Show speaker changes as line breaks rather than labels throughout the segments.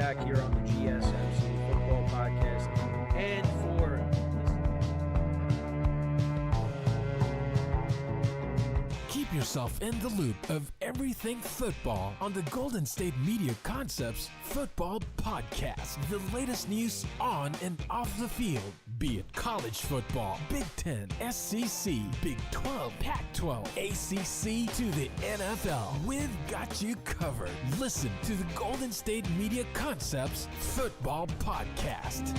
back here on the GSMC Football Podcast. And for
keep yourself in the loop of everything football on the Golden State Media Concepts Football Podcast. The latest news on and off the field, be it college football, Big Ten, SEC, Big 12, Pac-12, ACC to the NFL. We've got you covered. Listen to the Golden State Media Concepts Football Podcast.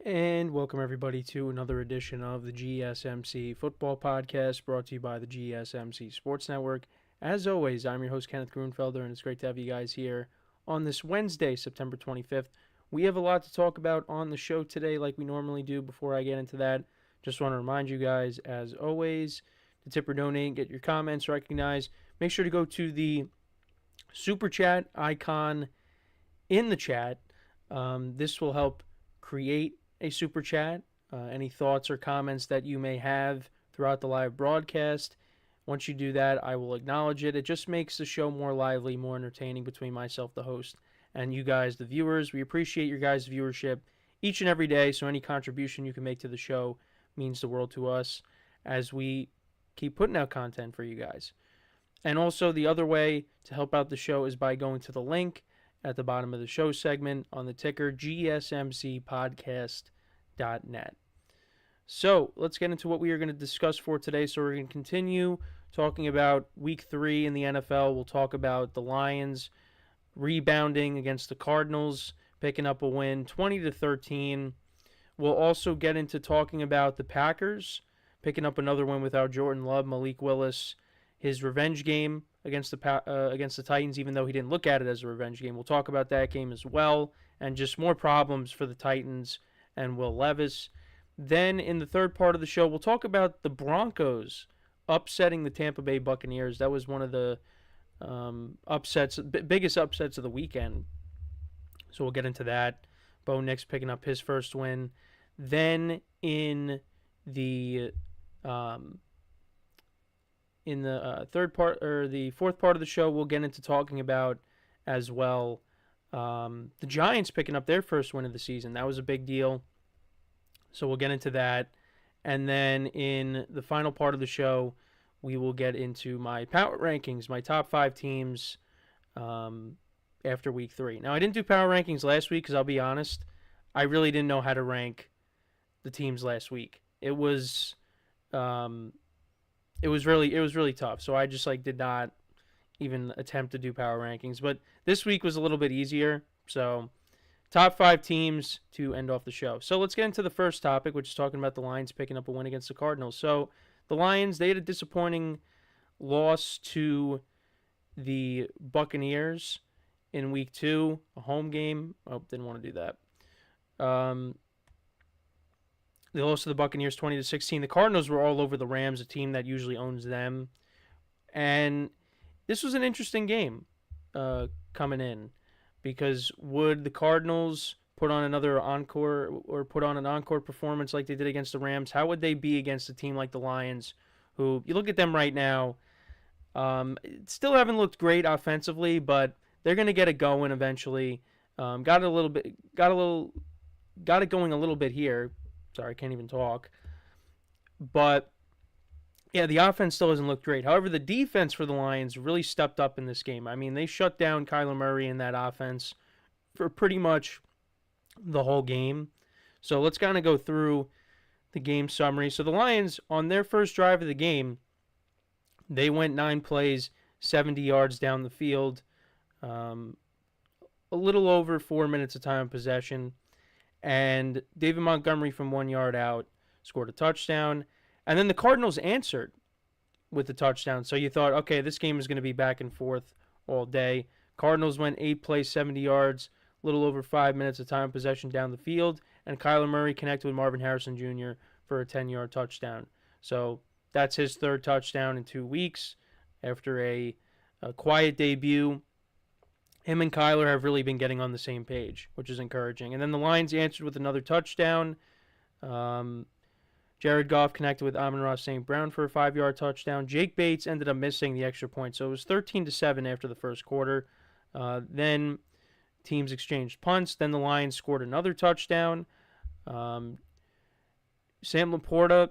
And welcome everybody to another edition of the GSMC Football Podcast, brought to you by the GSMC Sports Network. As always, I'm your host, Kenneth Grunfelder, and it's great to have you guys here on this Wednesday, September 25th. We have a lot to talk about on the show today, like we normally do. Before I get into that, just want to remind you guys, as always, to tip or donate, get your comments recognized. Make sure to go to the Super Chat icon in the chat. This will help create a Super Chat. Any thoughts or comments that you may have throughout the live broadcast. Once you do that, I will acknowledge it. It just makes the show more lively, more entertaining between myself, the host, and you guys, the viewers. We appreciate your guys' viewership each and every day, so any contribution you can make to the show means the world to us as we keep putting out content for you guys. And also, the other way to help out the show is by going to the link at the bottom of the show segment on the ticker, gsmcpodcast.net. So let's get into what we are going to discuss for today. So we're going to continue talking about Week 3 in the NFL. We'll talk about the Lions rebounding against the Cardinals, picking up a win, 20-13. We'll also get into talking about the Packers picking up another win without Jordan Love, Malik Willis, his revenge game against the Titans, even though he didn't look at it as a revenge game. We'll talk about that game as well, and just more problems for the Titans and Will Levis. Then in the third part of the show, we'll talk about the Broncos upsetting the Tampa Bay Buccaneers. That was one of the biggest upsets of the weekend. So we'll get into that. Bo Nix picking up his first win. Then in the third part, or the fourth part of the show, we'll get into talking about as well the Giants picking up their first win of the season. That was a big deal. So we'll get into that. And then in the final part of the show, we will get into my power rankings, my top 5 teams after Week 3. Now, I didn't do power rankings last week because I'll be honest, I really didn't know how to rank the teams last week. It was really tough. So I just did not even attempt to do power rankings. But this week was a little bit easier. So top 5 teams to end off the show. So let's get into the first topic, which is talking about the Lions picking up a win against the Cardinals. So the Lions, they had a disappointing loss to the Buccaneers in Week 2, a home game. Oh, didn't want to do that. They lost to the Buccaneers 20-16. The Cardinals were all over the Rams, a team that usually owns them. And this was an interesting game coming in, because would the Cardinals put on another encore, or put on an encore performance like they did against the Rams? How would they be against a team like the Lions, who, you look at them right now, still haven't looked great offensively, but they're going to get it going eventually. Got it going a little bit here. Sorry, I can't even talk. But yeah, the offense still doesn't look great. However, the defense for the Lions really stepped up in this game. I mean, they shut down Kyler Murray in that offense for pretty much the whole game. So let's kind of go through the game summary. So the Lions, on their first drive of the game, they went 9 plays, 70 yards down the field, a little over 4 minutes of time of possession. And David Montgomery from 1 yard out scored a touchdown. And then the Cardinals answered with the touchdown. So you thought, okay, this game is going to be back and forth all day. Cardinals went 8 plays, 70 yards, a little over 5 minutes of time possession down the field. And Kyler Murray connected with Marvin Harrison Jr. for a 10-yard touchdown. So that's his third touchdown in 2 weeks after a quiet debut. Him and Kyler have really been getting on the same page, which is encouraging. And then the Lions answered with another touchdown. Jared Goff connected with Amon-Ra St. Brown for a 5-yard touchdown. Jake Bates ended up missing the extra point, so it was 13-7 after the first quarter. Then teams exchanged punts. Then the Lions scored another touchdown. Sam Laporta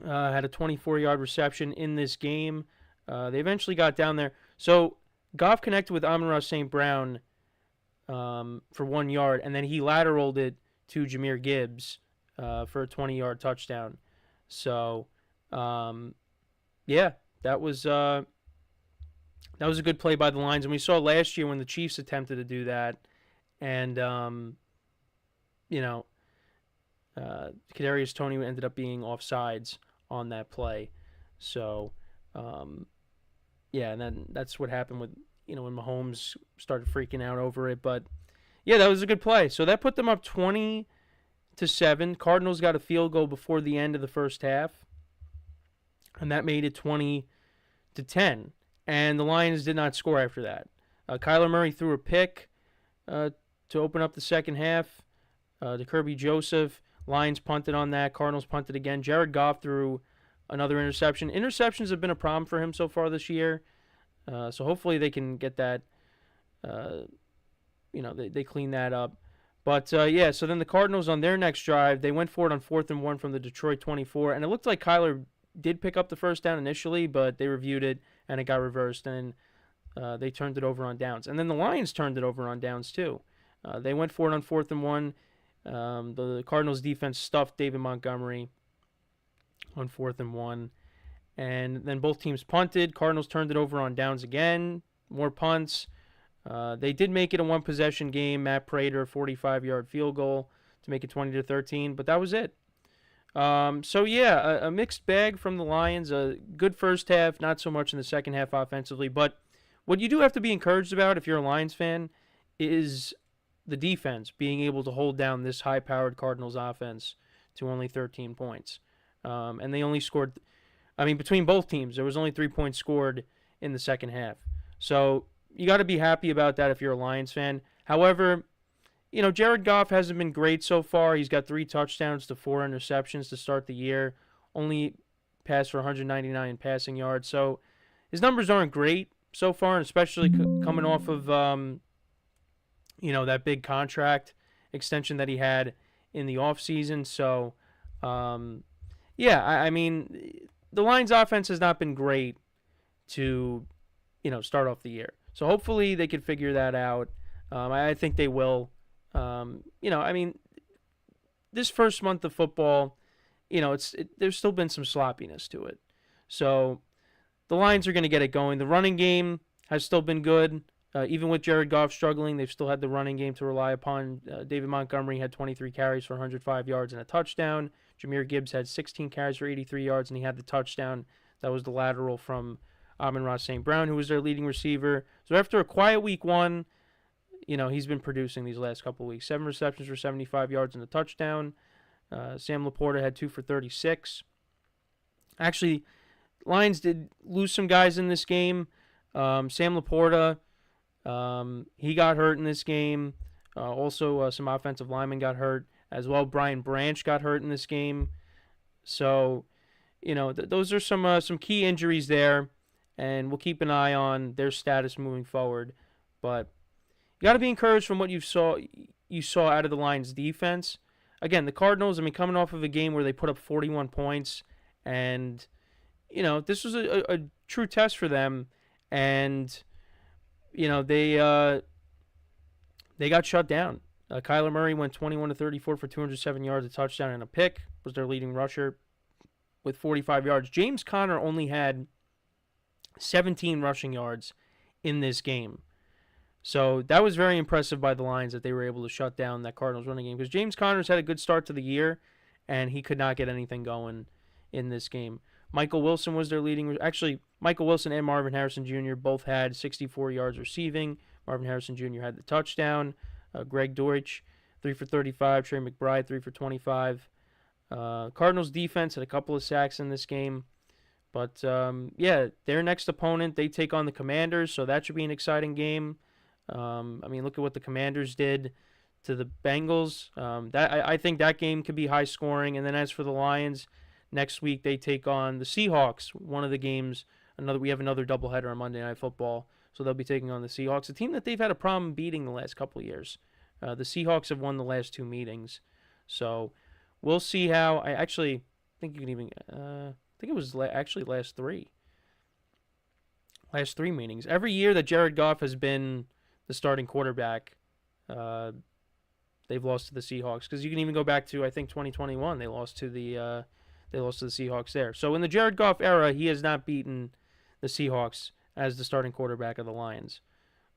had a 24-yard reception in this game. They eventually got down there. So Goff connected with Amon-Ra St. Brown for 1 yard, and then he lateraled it to Jahmyr Gibbs for a 20-yard touchdown. So, yeah, that was a good play by the Lions. And we saw last year when the Chiefs attempted to do that, and Kadarius Toney ended up being offsides on that play. So, yeah, and then that's what happened with when Mahomes started freaking out over it. But yeah, that was a good play. So that put them up 20-7. Cardinals got a field goal before the end of the first half, and that made it 20-10. And the Lions did not score after that. Kyler Murray threw a pick to open up the second half to Kirby Joseph. Lions punted on that. Cardinals punted again. Jared Goff threw another interception. Interceptions have been a problem for him so far this year. So hopefully they can get that, they clean that up. But, yeah, so then the Cardinals on their next drive, they went for it on 4th and 1 from the Detroit 24. And it looked like Kyler did pick up the first down initially, but they reviewed it and it got reversed. And they turned it over on downs. And then the Lions turned it over on downs too. They went for it on 4th and 1. The Cardinals defense stuffed David Montgomery on 4th and 1. And then both teams punted. Cardinals turned it over on downs again. More punts. They did make it a one-possession game. Matt Prater, 45-yard field goal to make it 20-13. But that was it. So, yeah, a mixed bag from the Lions. A good first half, not so much in the second half offensively. But what you do have to be encouraged about if you're a Lions fan is the defense being able to hold down this high-powered Cardinals offense to only 13 points. And they only scored... between both teams, there was only 3 points scored in the second half. So you got to be happy about that if you're a Lions fan. However, Jared Goff hasn't been great so far. He's got 3 touchdowns to 4 interceptions to start the year. Only passed for 199 passing yards. So his numbers aren't great so far, and especially coming off of, that big contract extension that he had in the offseason. So, yeah, the Lions' offense has not been great to, start off the year. So hopefully they could figure that out. I think they will. This first month of football, there's still been some sloppiness to it. So the Lions are going to get it going. The running game has still been good. Even with Jared Goff struggling, they've still had the running game to rely upon. David Montgomery had 23 carries for 105 yards and a touchdown. Jahmyr Gibbs had 16 carries for 83 yards, and he had the touchdown. That was the lateral from Amon-Ra St. Brown, who was their leading receiver. So after a quiet week 1, he's been producing these last couple of weeks. 7 receptions for 75 yards and a touchdown. Sam Laporta had 2 for 36. Actually, Lions did lose some guys in this game. Sam Laporta, he got hurt in this game. Also, some offensive linemen got hurt as well. Brian Branch got hurt in this game. So, those are some key injuries there, and we'll keep an eye on their status moving forward. But you got to be encouraged from what you saw out of the Lions defense. Again, the Cardinals, coming off of a game where they put up 41 points, and this was a true test for them, and they got shut down. Kyler Murray went 21-34 for 207 yards, a touchdown, and a pick. Was their leading rusher with 45 yards. James Conner only had 17 rushing yards in this game. So that was very impressive by the Lions that they were able to shut down that Cardinals running game, because James Conner's had a good start to the year, and he could not get anything going in this game. Michael Wilson was their leading... Actually, Michael Wilson and Marvin Harrison Jr. both had 64 yards receiving. Marvin Harrison Jr. had the touchdown. Greg Deutsch, 3 for 35. Trey McBride, 3 for 25. Cardinals defense had a couple of sacks in this game. But, yeah, their next opponent, they take on the Commanders, so that should be an exciting game. Look at what the Commanders did to the Bengals. I think that game could be high scoring. And then as for the Lions, next week they take on the Seahawks. One of the games, we have another doubleheader on Monday Night Football, so they'll be taking on the Seahawks, a team that they've had a problem beating the last couple of years. The Seahawks have won the last 2 meetings, so we'll see how. I actually think you can even. I think it was actually last 3. Last 3 meetings. Every year that Jared Goff has been the starting quarterback, they've lost to the Seahawks. Because you can even go back to, I think, 2021. They lost to the Seahawks there. So in the Jared Goff era, he has not beaten the Seahawks as the starting quarterback of the Lions.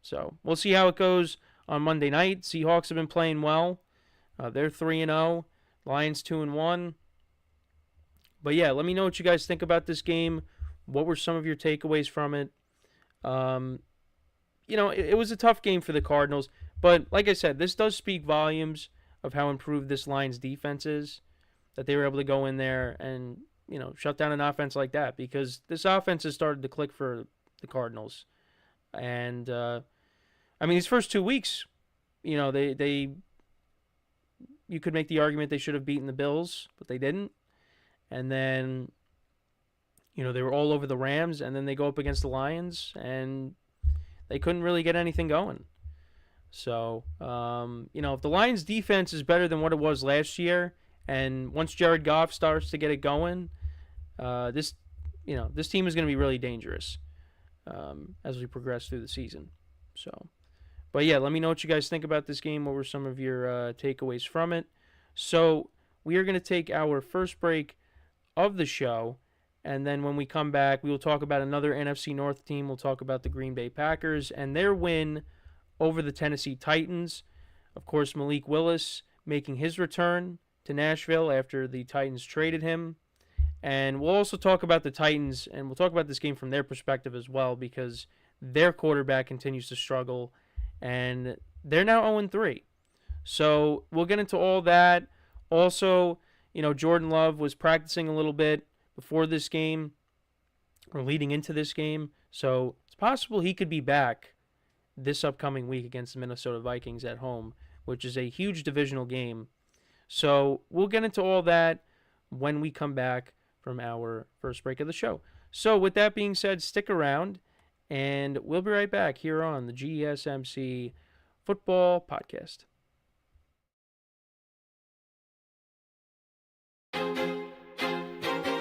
So we'll see how it goes on Monday night. Seahawks have been playing well. They're 3-0. Lions 2-1. But yeah, let me know what you guys think about this game. What were some of your takeaways from it? It was a tough game for the Cardinals. But like I said, this does speak volumes of how improved this Lions defense is. That they were able to go in there and, shut down an offense like that. Because this offense has started to click for the Cardinals. And, these first 2 weeks, you could make the argument they should have beaten the Bills, but they didn't. And then, they were all over the Rams, and then they go up against the Lions, and they couldn't really get anything going. So, if the Lions' defense is better than what it was last year, and once Jared Goff starts to get it going, this team is going to be really dangerous as we progress through the season. So, but yeah, let me know what you guys think about this game. What were some of your takeaways from it? So, we are going to take our first break of the show. And then when we come back, we will talk about another NFC North team. We'll talk about the Green Bay Packers and their win over the Tennessee Titans. Of course, Malik Willis making his return to Nashville after the Titans traded him. And we'll also talk about the Titans, and we'll talk about this game from their perspective as well, because their quarterback continues to struggle, and they're now 0-3. So we'll get into all that. Also, Jordan Love was practicing a little bit before this game, or leading into this game. So it's possible he could be back this upcoming week against the Minnesota Vikings at home, which is a huge divisional game. So we'll get into all that when we come back from our first break of the show. So with that being said, stick around, and we'll be right back here on the GSMC Football Podcast.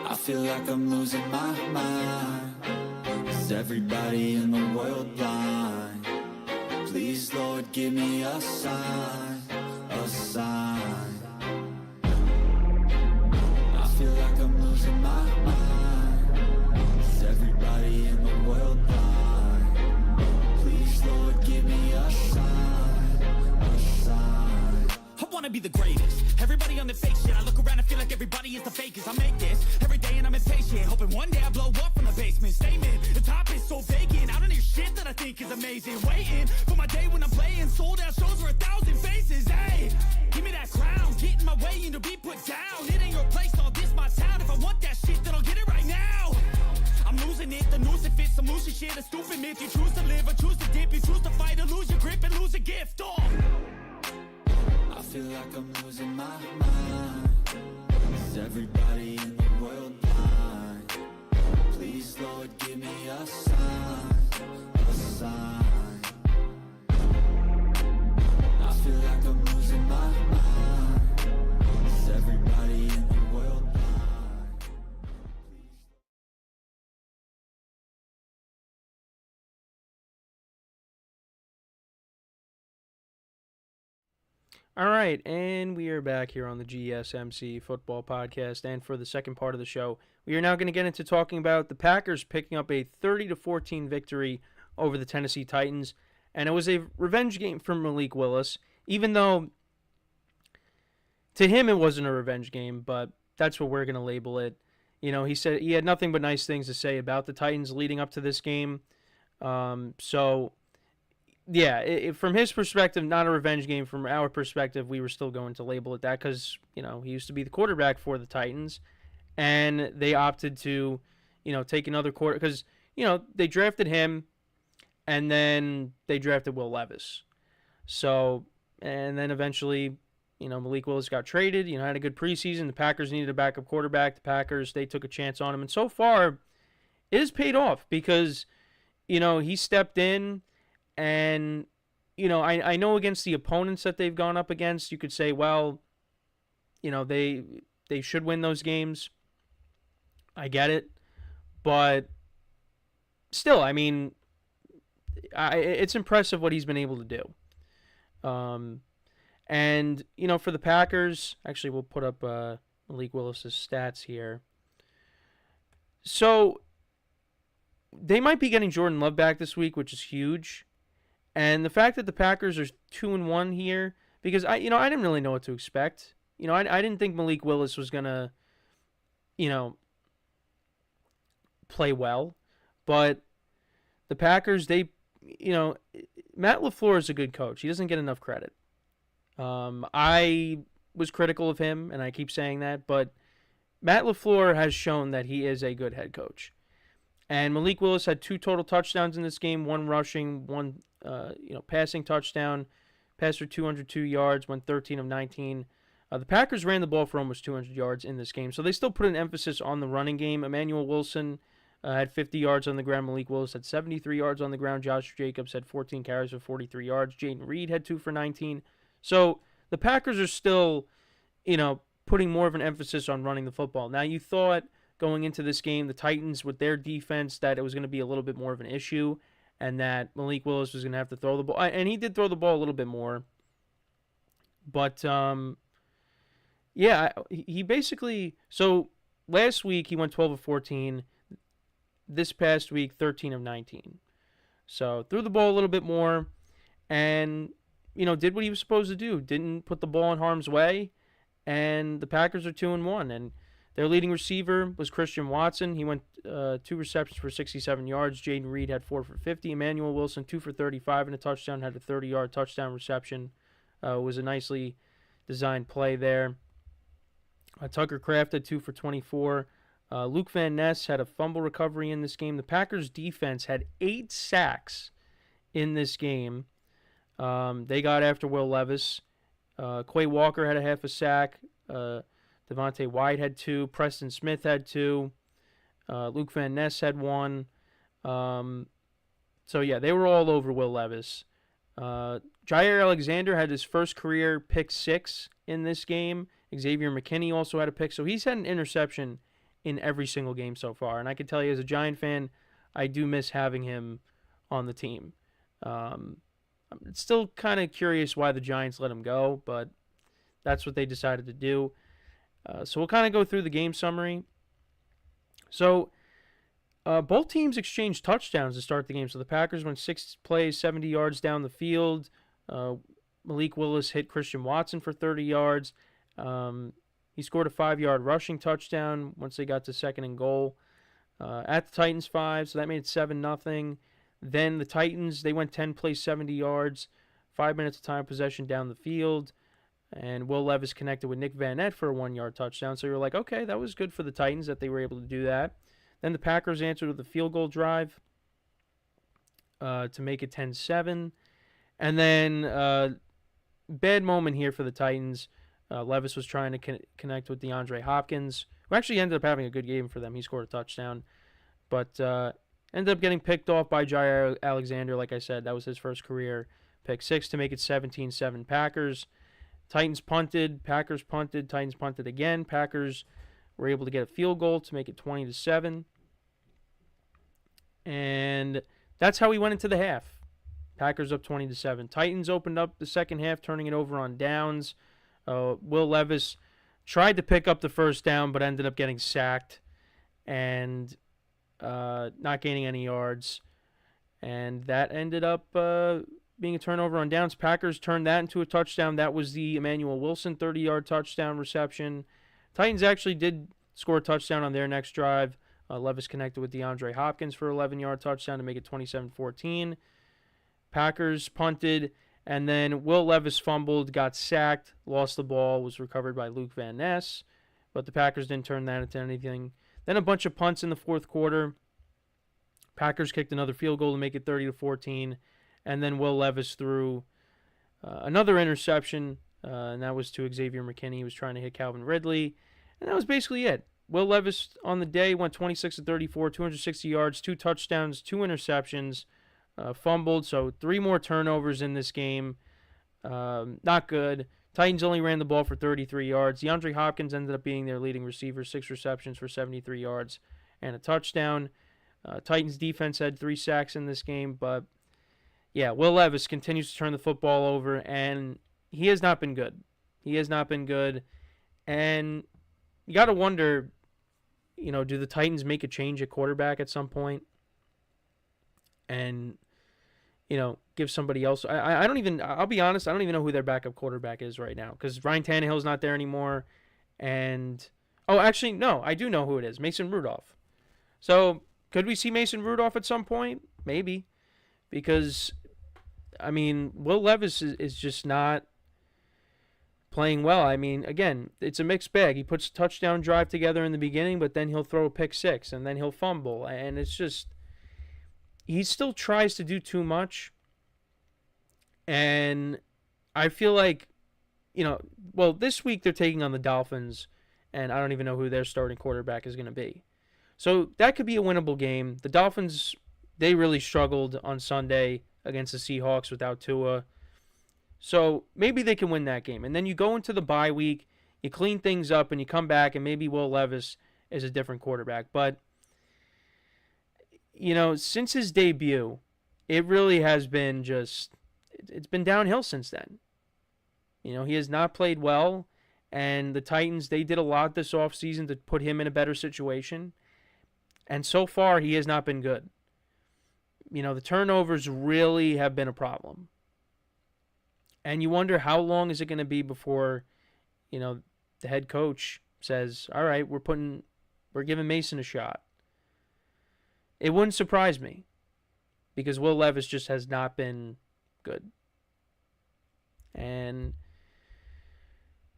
I feel like I'm losing my mind. Is everybody in the world blind? Please, Lord, give me a sign, a sign. I feel like I'm losing my mind. Is everybody in the world blind? Please, Lord, give me a sign, a sign.
I wanna be the greatest. Everybody on the fake shit. I look around and feel like everybody is the fakest. I make this every day and I'm impatient, hoping one day I blow up from the basement. Statement, the top is so vacant. I don't hear shit that I think is amazing. Waiting for my day when I'm playing sold out shows for 1,000 faces. Hey, give me that crown, get in my way and to be put down. It ain't your place, all this my town. If I want that shit, then I'll get it right now. I'm losing it, the noose it fits. I'm losing shit, a stupid myth. You choose to live or choose to dip. You choose to fight or lose your grip and lose a gift. Oh.
I feel like I'm losing my mind. Is everybody in the world blind? Please, Lord, give me a sign, a sign. I feel like I'm losing my mind. Is everybody in the world blind?
All right, and we are back here on the GSMC Football Podcast, and for the second part of the show, we are now going to get into talking about the Packers picking up a 30-14 victory over the Tennessee Titans, and it was a revenge game for Malik Willis, even though to him it wasn't a revenge game, but that's what we're going to label it. He said he had nothing but nice things to say about the Titans leading up to this game, yeah, from his perspective, not a revenge game. From our perspective, we were still going to label it that because, he used to be the quarterback for the Titans, and they opted to, take another quarter because, they drafted him, and then they drafted Will Levis. So, And then eventually, Malik Willis got traded, had a good preseason. The Packers needed a backup quarterback. The Packers, they took a chance on him. And so far, it has paid off because, he stepped in and, I know against the opponents that they've gone up against, you could say, well, they should win those games. I get it. But still, it's impressive what he's been able to do. And, for the Packers, actually, we'll put up Malik Willis' stats here. So, they might be getting Jordan Love back this week, which is huge. And the fact that the Packers are 2-1 here, because I didn't really know what to expect. I didn't think Malik Willis was going to, play well. But the Packers, Matt LaFleur is a good coach. He doesn't get enough credit. I was critical of him, and I keep saying that, but Matt LaFleur has shown that he is a good head coach. And Malik Willis had 2 total touchdowns in this game, 1 rushing, 1 passing touchdown, passed for 202 yards, went 13 of 19. The Packers ran the ball for almost 200 yards in this game, so they still put an emphasis on the running game. Emmanuel Wilson had 50 yards on the ground. Malik Willis had 73 yards on the ground. Josh Jacobs had 14 carries for 43 yards. Jaden Reed had 2 for 19. So the Packers are still, putting more of an emphasis on running the football. Now, you thought going into this game, the Titans with their defense, that it was going to be a little bit more of an issue and that Malik Willis was going to have to throw the ball. And he did throw the ball a little bit more. But, he basically, so last week he went 12 of 14. This past week, 13 of 19. So threw the ball a little bit more and, did what he was supposed to do. Didn't put the ball in harm's way. And the Packers are 2-1. And their leading receiver was Christian Watson. He went 2 receptions for 67 yards. Jaden Reed had 4 for 50. Emmanuel Wilson, 2 for 35 and a touchdown, had a 30-yard touchdown reception. Was a nicely designed play there. Tucker Kraft had 2 for 24. Luke Van Ness had a fumble recovery in this game. The Packers defense had 8 sacks in this game. They got after Will Levis. Quay Walker had a half a sack. Devontae White had 2. Preston Smith had 2. Luke Van Ness had 1. They were all over Will Levis. Jair Alexander had his first career pick 6 in this game. Xavier McKinney also had a pick. So he's had an interception in every single game so far. And I can tell you as a Giant fan, I do miss having him on the team. I'm still kind of curious why the Giants let him go, but that's what they decided to do. So we'll kind of go through the game summary. So both teams exchanged touchdowns to start the game. So the Packers went 6 plays, 70 yards down the field. Malik Willis hit Christian Watson for 30 yards. He scored a 5-yard rushing touchdown once they got to 2nd and goal at the Titans 5, so that made it 7-0. Then the Titans, they went 10 plays, 70 yards, 5 minutes of time possession down the field, and Will Levis connected with Nick Van Nett for a 1-yard touchdown. So you're like, okay, that was good for the Titans that they were able to do that. Then the Packers answered with a field goal drive to make it 10-7. And then bad moment here for the Titans. Levis was trying to connect with DeAndre Hopkins, who actually ended up having a good game for them. He scored a touchdown, but ended up getting picked off by Jair Alexander. Like I said, that was his first career pick 6 to make it 17-7 Packers. Titans punted, Packers punted, Titans punted again. Packers were able to get a field goal to make it 20-7. And that's how we went into the half. Packers up 20-7. Titans opened up the second half, turning it over on downs. Will Levis tried to pick up the first down, but ended up getting sacked and not gaining any yards. And that ended up being a turnover on downs. Packers turned that into a touchdown. That was the Emmanuel Wilson 30-yard touchdown reception. Titans actually did score a touchdown on their next drive. Levis connected with DeAndre Hopkins for an 11-yard touchdown to make it 27-14. Packers punted. And then Will Levis fumbled, got sacked, lost the ball, was recovered by Luke Van Ness. But the Packers didn't turn that into anything. Then a bunch of punts in the fourth quarter. Packers kicked another field goal to make it 30-14. And then Will Levis threw another interception, and that was to Xavier McKinney. He was trying to hit Calvin Ridley, and that was basically it. Will Levis on the day went 26 of 34, 260 yards, 2 touchdowns, 2 interceptions, fumbled, so 3 more turnovers in this game. Not good. Titans only ran the ball for 33 yards. DeAndre Hopkins ended up being their leading receiver, 6 receptions for 73 yards and a touchdown. Titans defense had 3 sacks in this game, but yeah, Will Levis continues to turn the football over, and he has not been good. He has not been good, and you got to wonder, do the Titans make a change at quarterback at some point? And, give somebody else. I'll be honest, I don't even know who their backup quarterback is right now, because Ryan Tannehill's not there anymore. And, actually, no, I do know who it is, Mason Rudolph. So, could we see Mason Rudolph at some point? Maybe. Because, Will Levis is just not playing well. Again, it's a mixed bag. He puts a touchdown drive together in the beginning, but then he'll throw a pick six, and then he'll fumble. And it's just, he still tries to do too much. And I feel like, this week they're taking on the Dolphins, and I don't even know who their starting quarterback is going to be. So that could be a winnable game. The Dolphins, they really struggled on Sunday against the Seahawks without Tua. So maybe they can win that game. And then you go into the bye week, you clean things up, and you come back, and maybe Will Levis is a different quarterback. But, since his debut, it really has been it's been downhill since then. He has not played well, and the Titans, they did a lot this offseason to put him in a better situation. And so far, he has not been good. The turnovers really have been a problem. And you wonder, how long is it going to be before, the head coach says, all right, we're giving Mason a shot. It wouldn't surprise me, because Will Levis just has not been good. And,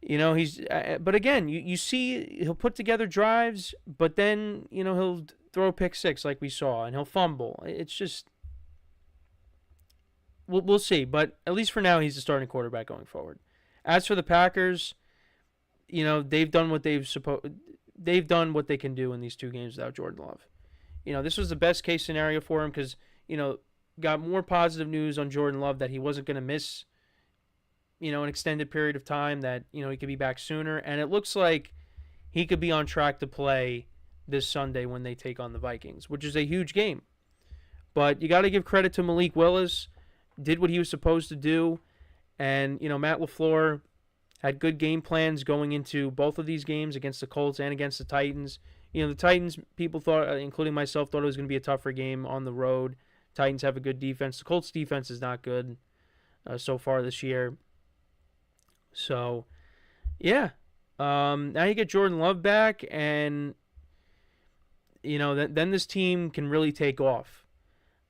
but again, you see he'll put together drives, but then, he'll throw a pick six like we saw, and he'll fumble. It's just, we'll see. But at least for now, he's the starting quarterback going forward. As for the Packers, they've done what they've done what they can do in these 2 games without Jordan Love. This was the best case scenario for him, because, got more positive news on Jordan Love that he wasn't going to miss, an extended period of time, that, he could be back sooner. And it looks like he could be on track to play this Sunday when they take on the Vikings, which is a huge game. But you got to give credit to Malik Willis. Did what he was supposed to do. And, Matt LaFleur had good game plans going into both of these games, against the Colts and against the Titans. The Titans, people thought, including myself, thought it was going to be a tougher game on the road. Titans have a good defense. The Colts defense is not good so far this year. So, yeah. Now you get Jordan Love back, and, then this team can really take off.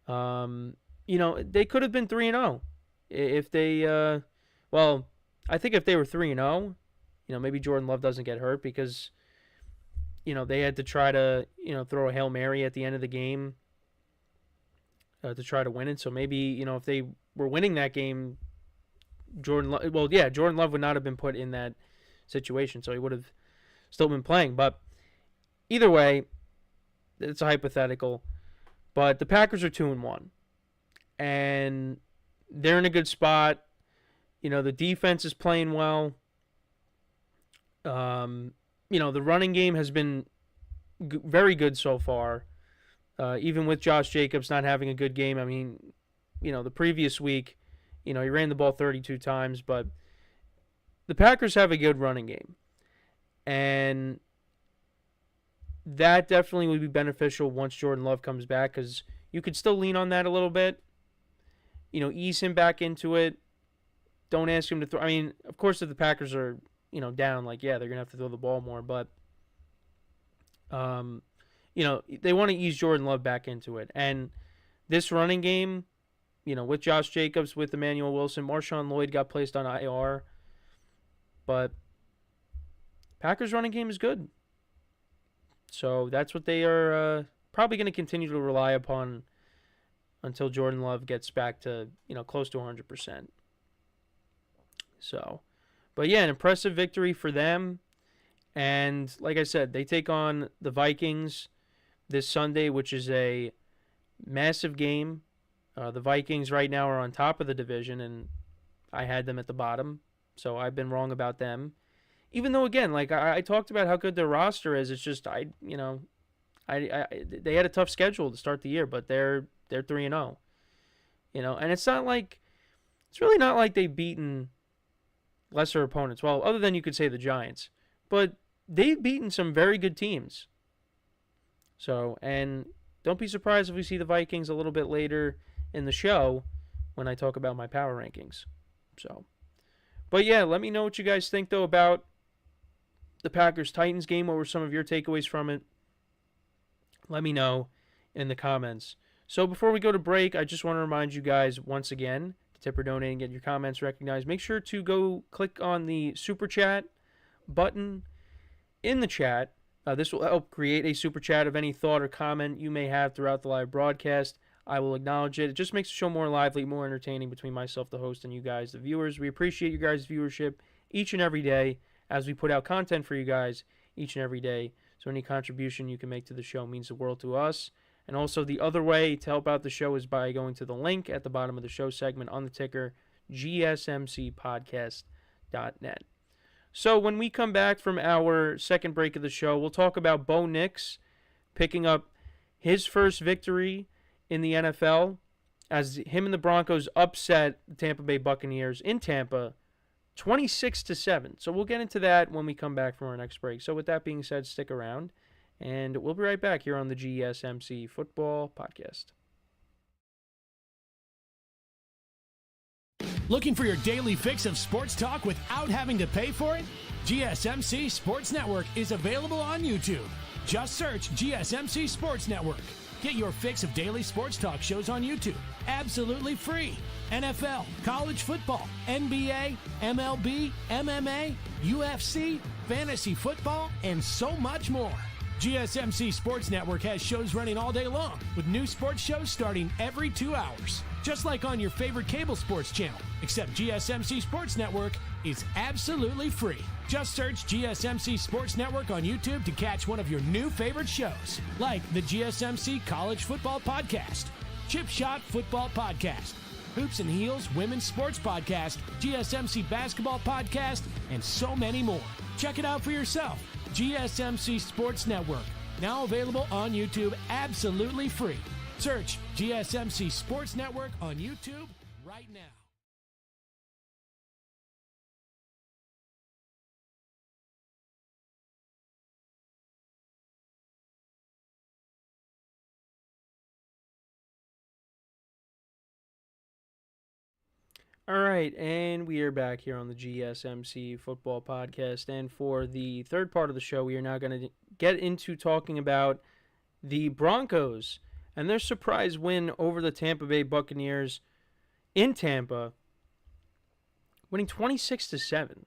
They could have been 3-0 if they, I think if they were 3-0, maybe Jordan Love doesn't get hurt, because, they had to try to, throw a Hail Mary at the end of the game to try to win it. So maybe, if they were winning that game, Jordan Love would not have been put in that situation, so he would have still been playing. But either way, it's a hypothetical. But the Packers are 2-1, and they're in a good spot. The defense is playing well. The running game has been very good so far, even with Josh Jacobs not having a good game. The previous week, he ran the ball 32 times, but the Packers have a good running game. And that definitely would be beneficial once Jordan Love comes back, because you could still lean on that a little bit. Ease him back into it. Don't ask him to throw. Of course, if the Packers are, down, they're going to have to throw the ball more. But, they want to ease Jordan Love back into it. And this running game, with Josh Jacobs, with Emmanuel Wilson, Marshawn Lloyd got placed on IR. But Packers running game is good. So that's what they are probably going to continue to rely upon until Jordan Love gets back to, close to 100%. So, but yeah, an impressive victory for them. And like I said, they take on the Vikings this Sunday, which is a massive game. The Vikings right now are on top of the division, and I had them at the bottom, so I've been wrong about them. Even though, again, like I talked about how good their roster is, it's just they had a tough schedule to start the year, but they're 3-0, and it's really not like they've beaten lesser opponents. Well, other than you could say the Giants, but they've beaten some very good teams. So, and don't be surprised if we see the Vikings a little bit later in the show when I talk about my power rankings. So, but yeah, let me know what you guys think though about the Packers-Titans game. What were some of your takeaways from it? Let me know in the comments. So before we go to break, I just want to remind you guys once again to tip or donate and get your comments recognized. Make sure to go click on the Super Chat button in the chat. This will help create a Super Chat of any thought or comment you may have throughout the live broadcast. I will acknowledge it. It just makes the show more lively, more entertaining between myself, the host, and you guys, the viewers. We appreciate you guys' viewership each and every day as we put out content for you guys each and every day. So any contribution you can make to the show means the world to us. And also the other way to help out the show is by going to the link at the bottom of the show segment on the ticker, GSMCpodcast.net. So when we come back from our second break of the show, we'll talk about Bo Nix picking up his first victory in the NFL as him and the Broncos upset the Tampa Bay Buccaneers in Tampa 26-7. So we'll get into that when we come back from our next break. So with that being said, stick around, and we'll be right back here on the GSMC Football Podcast.
Looking for your daily fix of sports talk without having to pay for it? GSMC Sports Network is available on YouTube. Just search GSMC Sports Network. Get your fix of daily sports talk shows on YouTube, absolutely free. NFL, college football, NBA, MLB, MMA, UFC, fantasy football, and so much more. GSMC Sports Network has shows running all day long, with new sports shows starting every 2 hours. Just like on your favorite cable sports channel, except GSMC Sports Network is absolutely free. Just search GSMC Sports Network on YouTube to catch one of your new favorite shows, like the GSMC College Football Podcast, Chip Shot Football Podcast, Hoops and Heels Women's Sports Podcast, GSMC Basketball Podcast, and so many more. Check it out for yourself. GSMC Sports Network, now available on YouTube absolutely free. Search GSMC Sports Network on YouTube right now.
All right, and we are back here on the GSMC Football Podcast. And for the third part of the show, we are now going to get into talking about the Broncos and their surprise win over the Tampa Bay Buccaneers in Tampa, winning 26-7.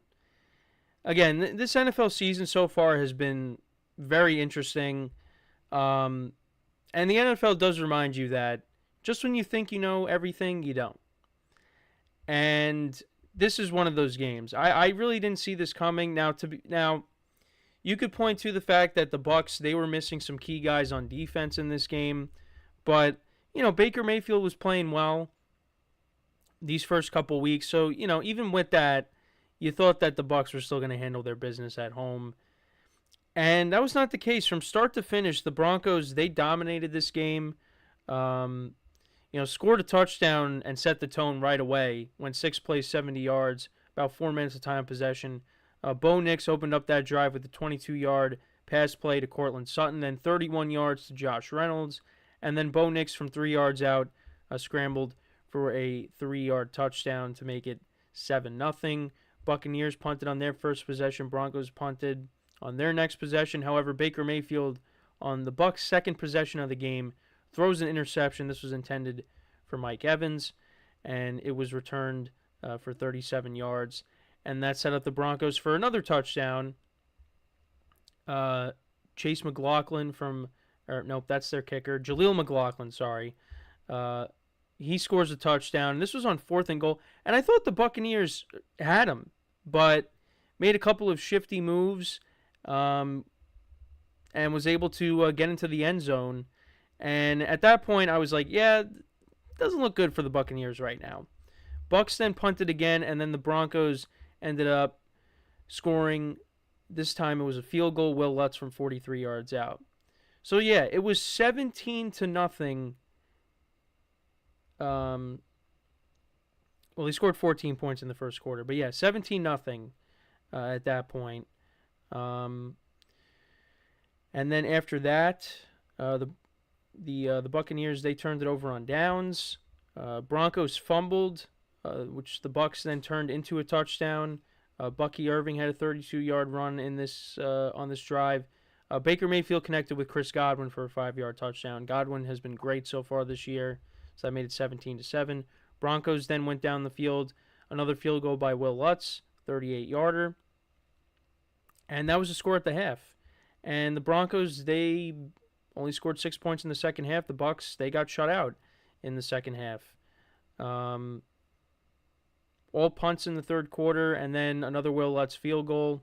Again, this NFL season so far has been very interesting. And the NFL does remind you that just when you think you know everything, you don't. And this is one of those games. I really didn't see this coming. Now, you could point to the fact that the Bucs, they were missing some key guys on defense in this game. But, Baker Mayfield was playing well these first couple weeks. So, even with that, you thought that the Bucs were still going to handle their business at home. And that was not the case. From start to finish, the Broncos, they dominated this game. Scored a touchdown and set the tone right away. Went 6 plays, 70 yards, about 4 minutes of time possession. Bo Nix opened up that drive with a 22-yard pass play to Cortland Sutton, then 31 yards to Josh Reynolds, and then Bo Nix from 3 yards out scrambled for a 3-yard touchdown to make it 7-0. Buccaneers punted on their first possession. Broncos punted on their next possession. However, Baker Mayfield on the Bucs' second possession of the game throws an interception. This was intended for Mike Evans, and it was returned for 37 yards. And that set up the Broncos for another touchdown. Chase McLaughlin that's their kicker. Jaleel McLaughlin, He scores a touchdown. This was on 4th and goal. And I thought the Buccaneers had him, but made a couple of shifty moves and was able to get into the end zone. And at that point, I was like, yeah, it doesn't look good for the Buccaneers right now. Bucs then punted again, and then the Broncos ended up scoring. This time it was a field goal. Will Lutz from 43 yards out. So, yeah, it was 17-0. Well, he scored 14 points in the first quarter. But, yeah, 17-0 at that point. And then after that, the Buccaneers, they turned it over on downs. Broncos fumbled, which the Bucs then turned into a touchdown. Bucky Irving had a 32-yard run in this on this drive. Baker Mayfield connected with Chris Godwin for a 5-yard touchdown. Godwin has been great so far this year, so that made it 17-7. Broncos then went down the field. Another field goal by Will Lutz, 38-yarder. And that was the score at the half. And the Broncos, they only scored 6 points in the second half. The Bucs, they got shut out in the second half. All punts in the third quarter, and then another Will Lutz field goal,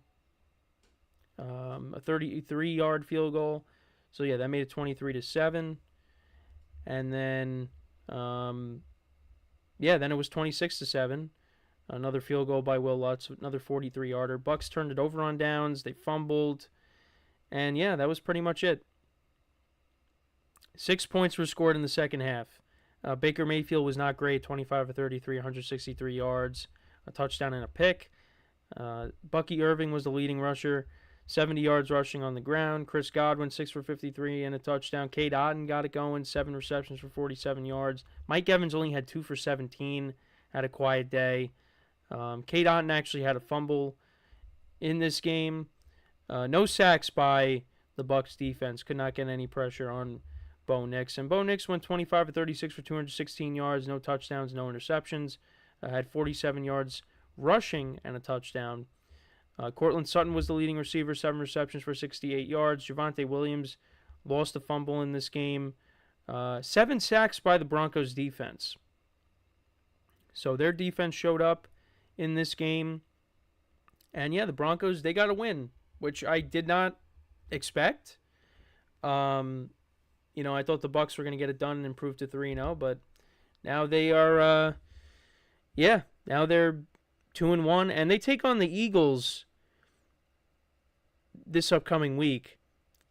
a 33-yard field goal. So, yeah, that made it 23-7. And then, then it was 26-7. Another field goal by Will Lutz, another 43-yarder. Bucs turned it over on downs. They fumbled. And, yeah, that was pretty much it. 6 points were scored in the second half. Baker Mayfield was not great, 25 of 33, 163 yards, a touchdown and a pick. Bucky Irving was the leading rusher, 70 yards rushing on the ground. Chris Godwin, 6 for 53 and a touchdown. Cade Otton got it going, 7 receptions for 47 yards. Mike Evans only had 2 for 17, had a quiet day. Cade Otton actually had a fumble in this game. No sacks by the Bucs defense. Could not get any pressure on Bo Nix. And Bo Nix went 25 of 36 for 216 yards, no touchdowns, no interceptions. Had 47 yards rushing and a touchdown. Cortland Sutton was the leading receiver, 7 receptions for 68 yards. Javonte Williams lost a fumble in this game. 7 sacks by the Broncos defense. So their defense showed up in this game. And yeah, the Broncos, they got a win, which I did not expect. I thought the Bucs were going to get it done and improve to 3-0, but now they are, now they're 2-1, and they take on the Eagles this upcoming week,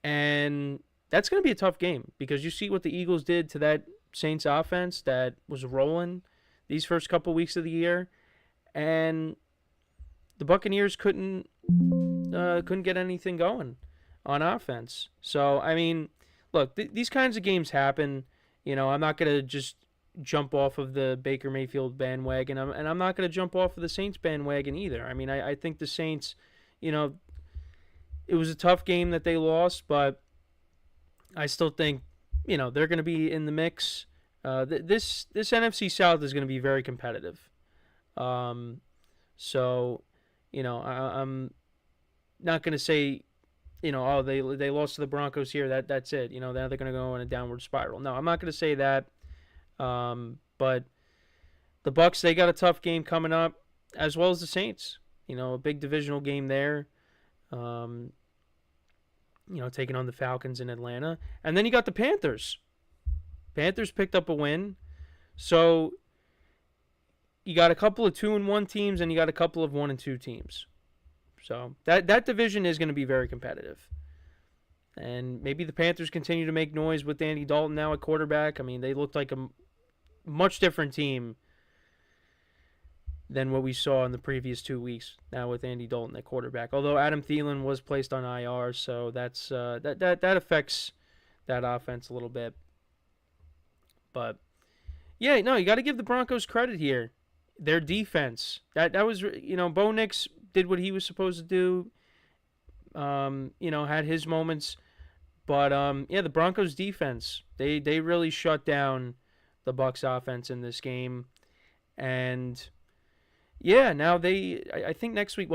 and that's going to be a tough game because you see what the Eagles did to that Saints offense that was rolling these first couple weeks of the year, and the Buccaneers couldn't get anything going on offense. So, I mean, look, these kinds of games happen. I'm not going to just jump off of the Baker Mayfield bandwagon, and I'm not going to jump off of the Saints bandwagon either. I mean, I think the Saints, it was a tough game that they lost, but I still think, they're going to be in the mix. This NFC South is going to be very competitive. So, I'm not going to say, they lost to the Broncos here. That's it. Now they're going to go in a downward spiral. No, I'm not going to say that. But the Bucs, they got a tough game coming up, as well as the Saints. A big divisional game there. Taking on the Falcons in Atlanta, and then you got the Panthers. Panthers picked up a win, so you got a couple of 2-1 teams, and you got a couple of 1-2 teams. So that division is going to be very competitive. And maybe the Panthers continue to make noise with Andy Dalton now at quarterback. I mean, they looked like a much different team than what we saw in the previous 2 weeks now with Andy Dalton at quarterback. Although Adam Thielen was placed on IR, so that's that affects that offense a little bit. But yeah, no, you got to give the Broncos credit here. Their defense, that was, Bo Nix did what he was supposed to do. Had his moments, but the Broncos defense, they really shut down the Bucs offense in this game, and now I think next week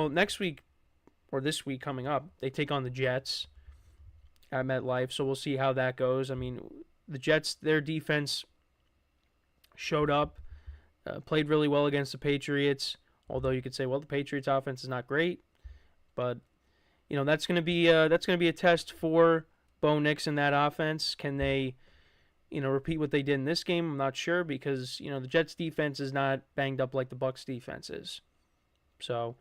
or this week coming up, they take on the Jets at MetLife, so we'll see how that goes. I mean, the Jets, their defense showed up, played really well against the Patriots. Although you could say, well, the Patriots offense is not great, but that's going to be a test for Bo Nix in that offense. Can they, repeat what they did in this game? I'm not sure because the Jets defense is not banged up like the Bucs defense is. So,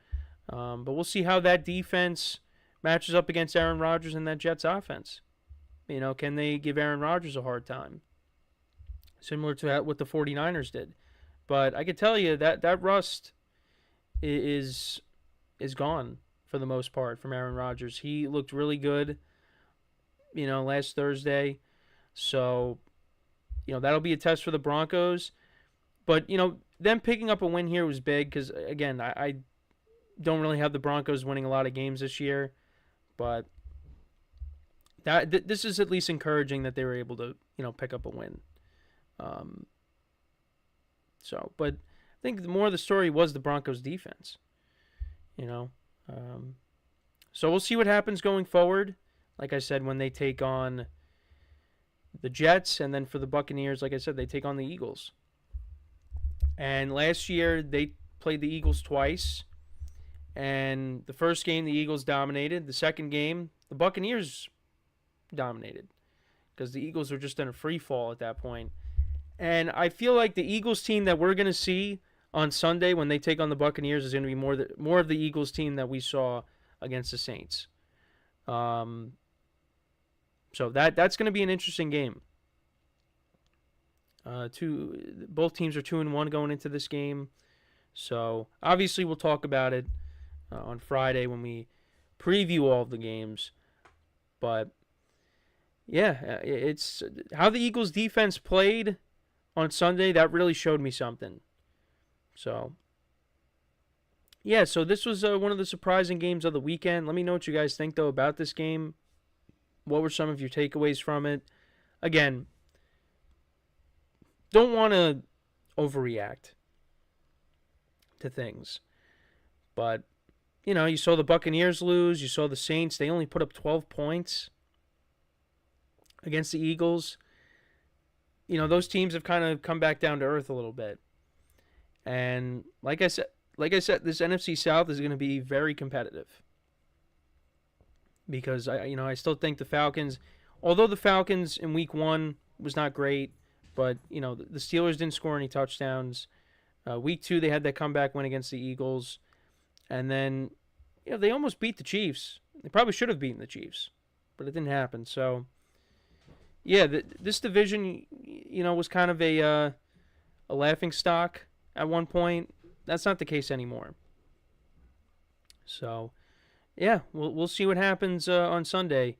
but we'll see how that defense matches up against Aaron Rodgers and that Jets offense. Can they give Aaron Rodgers a hard time? Similar to what the 49ers did. But I can tell you that rust is gone for the most part from Aaron Rodgers. He looked really good, last Thursday. So, that'll be a test for the Broncos. But, them picking up a win here was big because, again, I don't really have the Broncos winning a lot of games this year. But this is at least encouraging that they were able to, pick up a win. But I think more of the story was the Broncos defense, So we'll see what happens going forward. Like I said, when they take on the Jets, and then for the Buccaneers, like I said, they take on the Eagles. And last year, they played the Eagles twice. And the first game, the Eagles dominated. The second game, the Buccaneers dominated. Because the Eagles were just in a free fall at that point. And I feel like the Eagles team that we're going to see on Sunday when they take on the Buccaneers is going to be more of the Eagles team that we saw against the Saints. So that's going to be an interesting game. Both teams are 2-1 going into this game. So obviously we'll talk about it on Friday when we preview all of the games. But yeah, it's how the Eagles defense played on Sunday, that really showed me something. So, yeah, so this was one of the surprising games of the weekend. Let me know what you guys think, though, about this game. What were some of your takeaways from it? Again, don't want to overreact to things. But, you saw the Buccaneers lose. You saw the Saints. They only put up 12 points against the Eagles. Those teams have kind of come back down to earth a little bit. And like I said, this NFC South is going to be very competitive. Because I still think the Falcons, although the Falcons in week 1 was not great, but the Steelers didn't score any touchdowns. Week 2 they had that comeback win against the Eagles. And then they almost beat the Chiefs. They probably should have beaten the Chiefs, but it didn't happen. So yeah, this division, was kind of a laughing stock at one point. That's not the case anymore. So, yeah, we'll see what happens on Sunday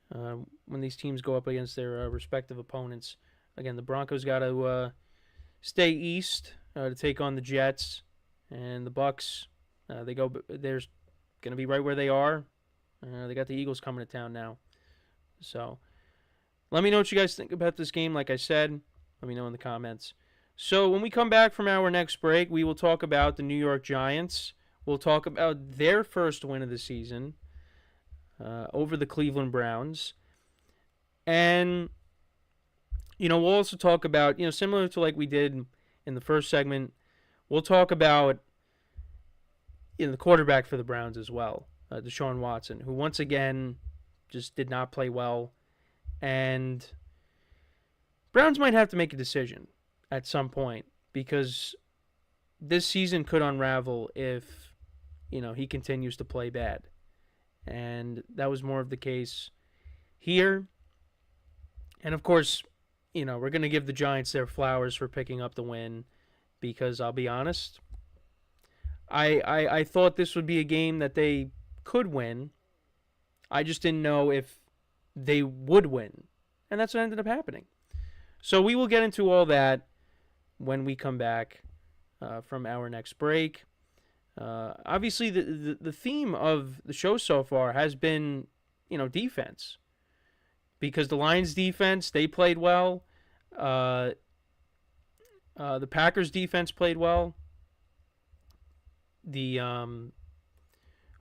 when these teams go up against their respective opponents. Again, the Broncos got to stay east to take on the Jets, and the Bucs. They're going to be right where they are. They got the Eagles coming to town now. So, let me know what you guys think about this game. Like I said, let me know in the comments. So when we come back from our next break, we will talk about the New York Giants. We'll talk about their first win of the season over the Cleveland Browns. And, we'll also talk about, similar to like we did in the first segment, we'll talk about the quarterback for the Browns as well, Deshaun Watson, who once again just did not play well. And Browns might have to make a decision at some point because this season could unravel if, he continues to play bad. And that was more of the case here. And, of course, we're going to give the Giants their flowers for picking up the win because I'll be honest, I thought this would be a game that they could win. I just didn't know if they would win. And that's what ended up happening. So we will get into all that when we come back from our next break. Obviously, the theme of the show so far has been, defense. Because the Lions defense, they played well. The Packers defense played well. The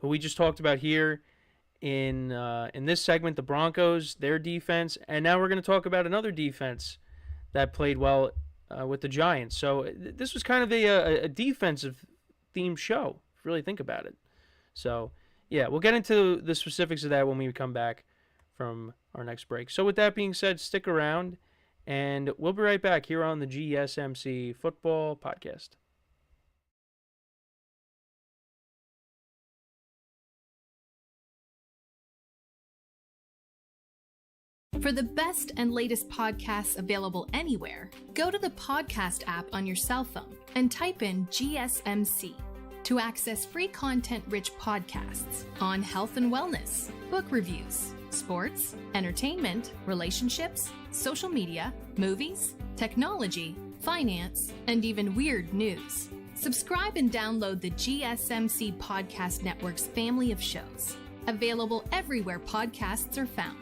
who we just talked about here in this segment, the Broncos, their defense, and now we're going to talk about another defense that played well with the Giants. So this was kind of a defensive themed show, if you really think about it. So, yeah, we'll get into the specifics of that when we come back from our next break. So with that being said, stick around, and we'll be right back here on the GSMC Football Podcast.
For the best and latest podcasts available anywhere, go to the podcast app on your cell phone and type in GSMC to access free content-rich podcasts on health and wellness, book reviews, sports, entertainment, relationships, social media, movies, technology, finance, and even weird news. Subscribe and download the GSMC Podcast Network's family of shows, available everywhere podcasts are found.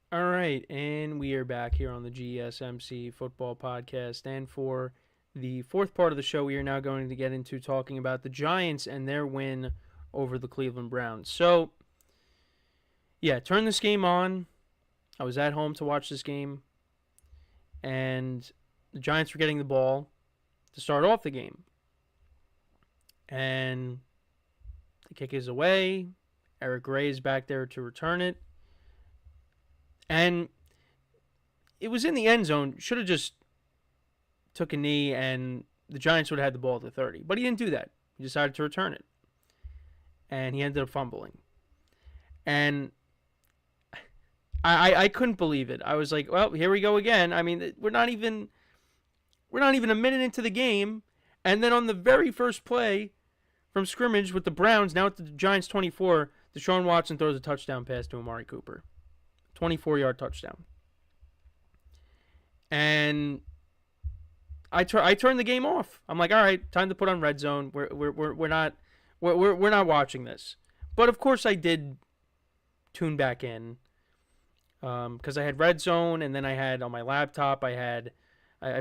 All right, and we are back here on the GSMC Football Podcast. And for the fourth part of the show, we are now going to get into talking about the Giants and their win over the Cleveland Browns. So, yeah, turn this game on. I was at home to watch this game, and the Giants were getting the ball to start off the game. And the kick is away. Eric Gray is back there to return it. And it was in the end zone. Should have just took a knee and the Giants would have had the ball at the 30. But he didn't do that. He decided to return it. And he ended up fumbling. And I couldn't believe it. I was like, well, here we go again. I mean, we're not even a minute into the game. And then on the very first play from scrimmage with the Browns, now at the Giants 24, Deshaun Watson throws a touchdown pass to Amari Cooper. 24-yard touchdown. And I turned the game off. I'm like, all right, time to put on Red Zone. We're not watching this. But of course I did tune back in because I had Red Zone, and then I had on my laptop I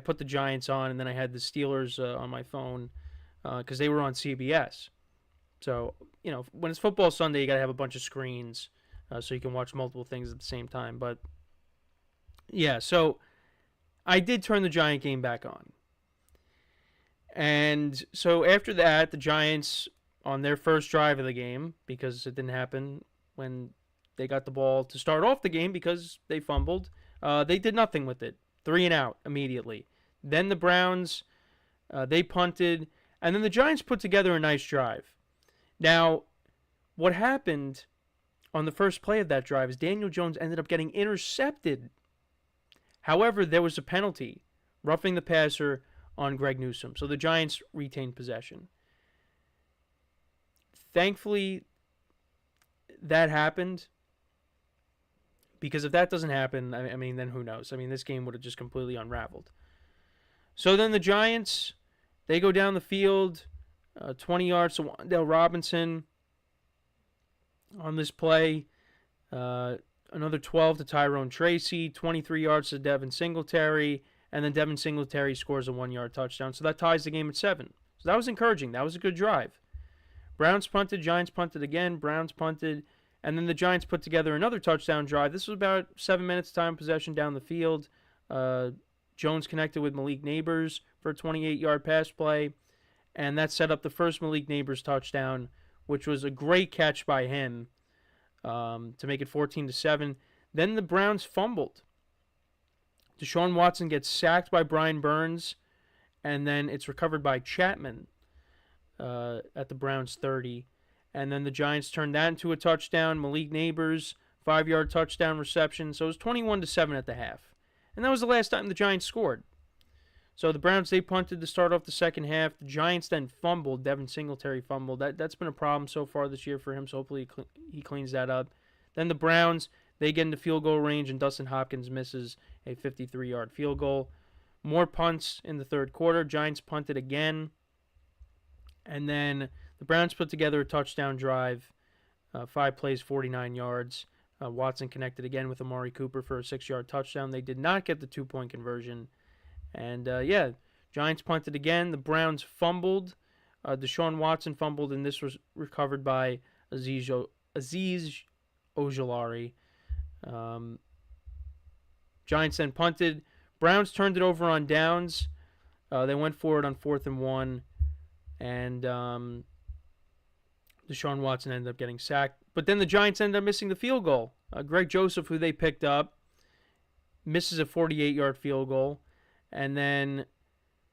put the Giants on, and then I had the Steelers on my phone because they were on CBS. So when it's football Sunday, you gotta have a bunch of screens. So you can watch multiple things at the same time. But, yeah, so I did turn the Giant game back on. And so after that, the Giants, on their first drive of the game, because it didn't happen when they got the ball to start off the game because they fumbled, they did nothing with it. 3 and out immediately. Then the Browns, they punted. And then the Giants put together a nice drive. Now, what happened on the first play of that drive is Daniel Jones ended up getting intercepted. However, there was a penalty, roughing the passer on Greg Newsome. So the Giants retained possession. Thankfully, that happened. Because if that doesn't happen, I mean, then who knows? I mean, this game would have just completely unraveled. So then the Giants, they go down the field, 20 yards to Wan'Dale Robinson. On this play, another 12 to Tyrone Tracy, 23 yards to Devin Singletary, and then Devin Singletary scores a 1-yard touchdown. So that ties the game at 7. So that was encouraging. That was a good drive. Browns punted, Giants punted again, Browns punted, and then the Giants put together another touchdown drive. This was about 7 minutes time possession down the field. Jones connected with Malik Nabers for a 28-yard pass play, and that set up the first Malik Nabers touchdown, which was a great catch by him to make it 14-7. Then the Browns fumbled. Deshaun Watson gets sacked by Brian Burns, and then it's recovered by Chapman at the Browns 30. And then the Giants turned that into a touchdown. Malik Nabers, 5-yard touchdown reception. So it was 21-7 at the half. And that was the last time the Giants scored. So the Browns, they punted to start off the second half. The Giants then fumbled. Devin Singletary fumbled. That's been a problem so far this year for him, so hopefully he cleans that up. Then the Browns, they get into field goal range, and Dustin Hopkins misses a 53-yard field goal. More punts in the third quarter. Giants punted again. And then the Browns put together a touchdown drive, 5 plays, 49 yards. Watson connected again with Amari Cooper for a 6-yard touchdown. They did not get the 2-point conversion. And, Giants punted again. The Browns fumbled. Deshaun Watson fumbled, and this was recovered by Aziz Ojulari. Giants then punted. Browns turned it over on downs. They went for it on 4th and 1, and Deshaun Watson ended up getting sacked. But then the Giants ended up missing the field goal. Greg Joseph, who they picked up, misses a 48-yard field goal. And then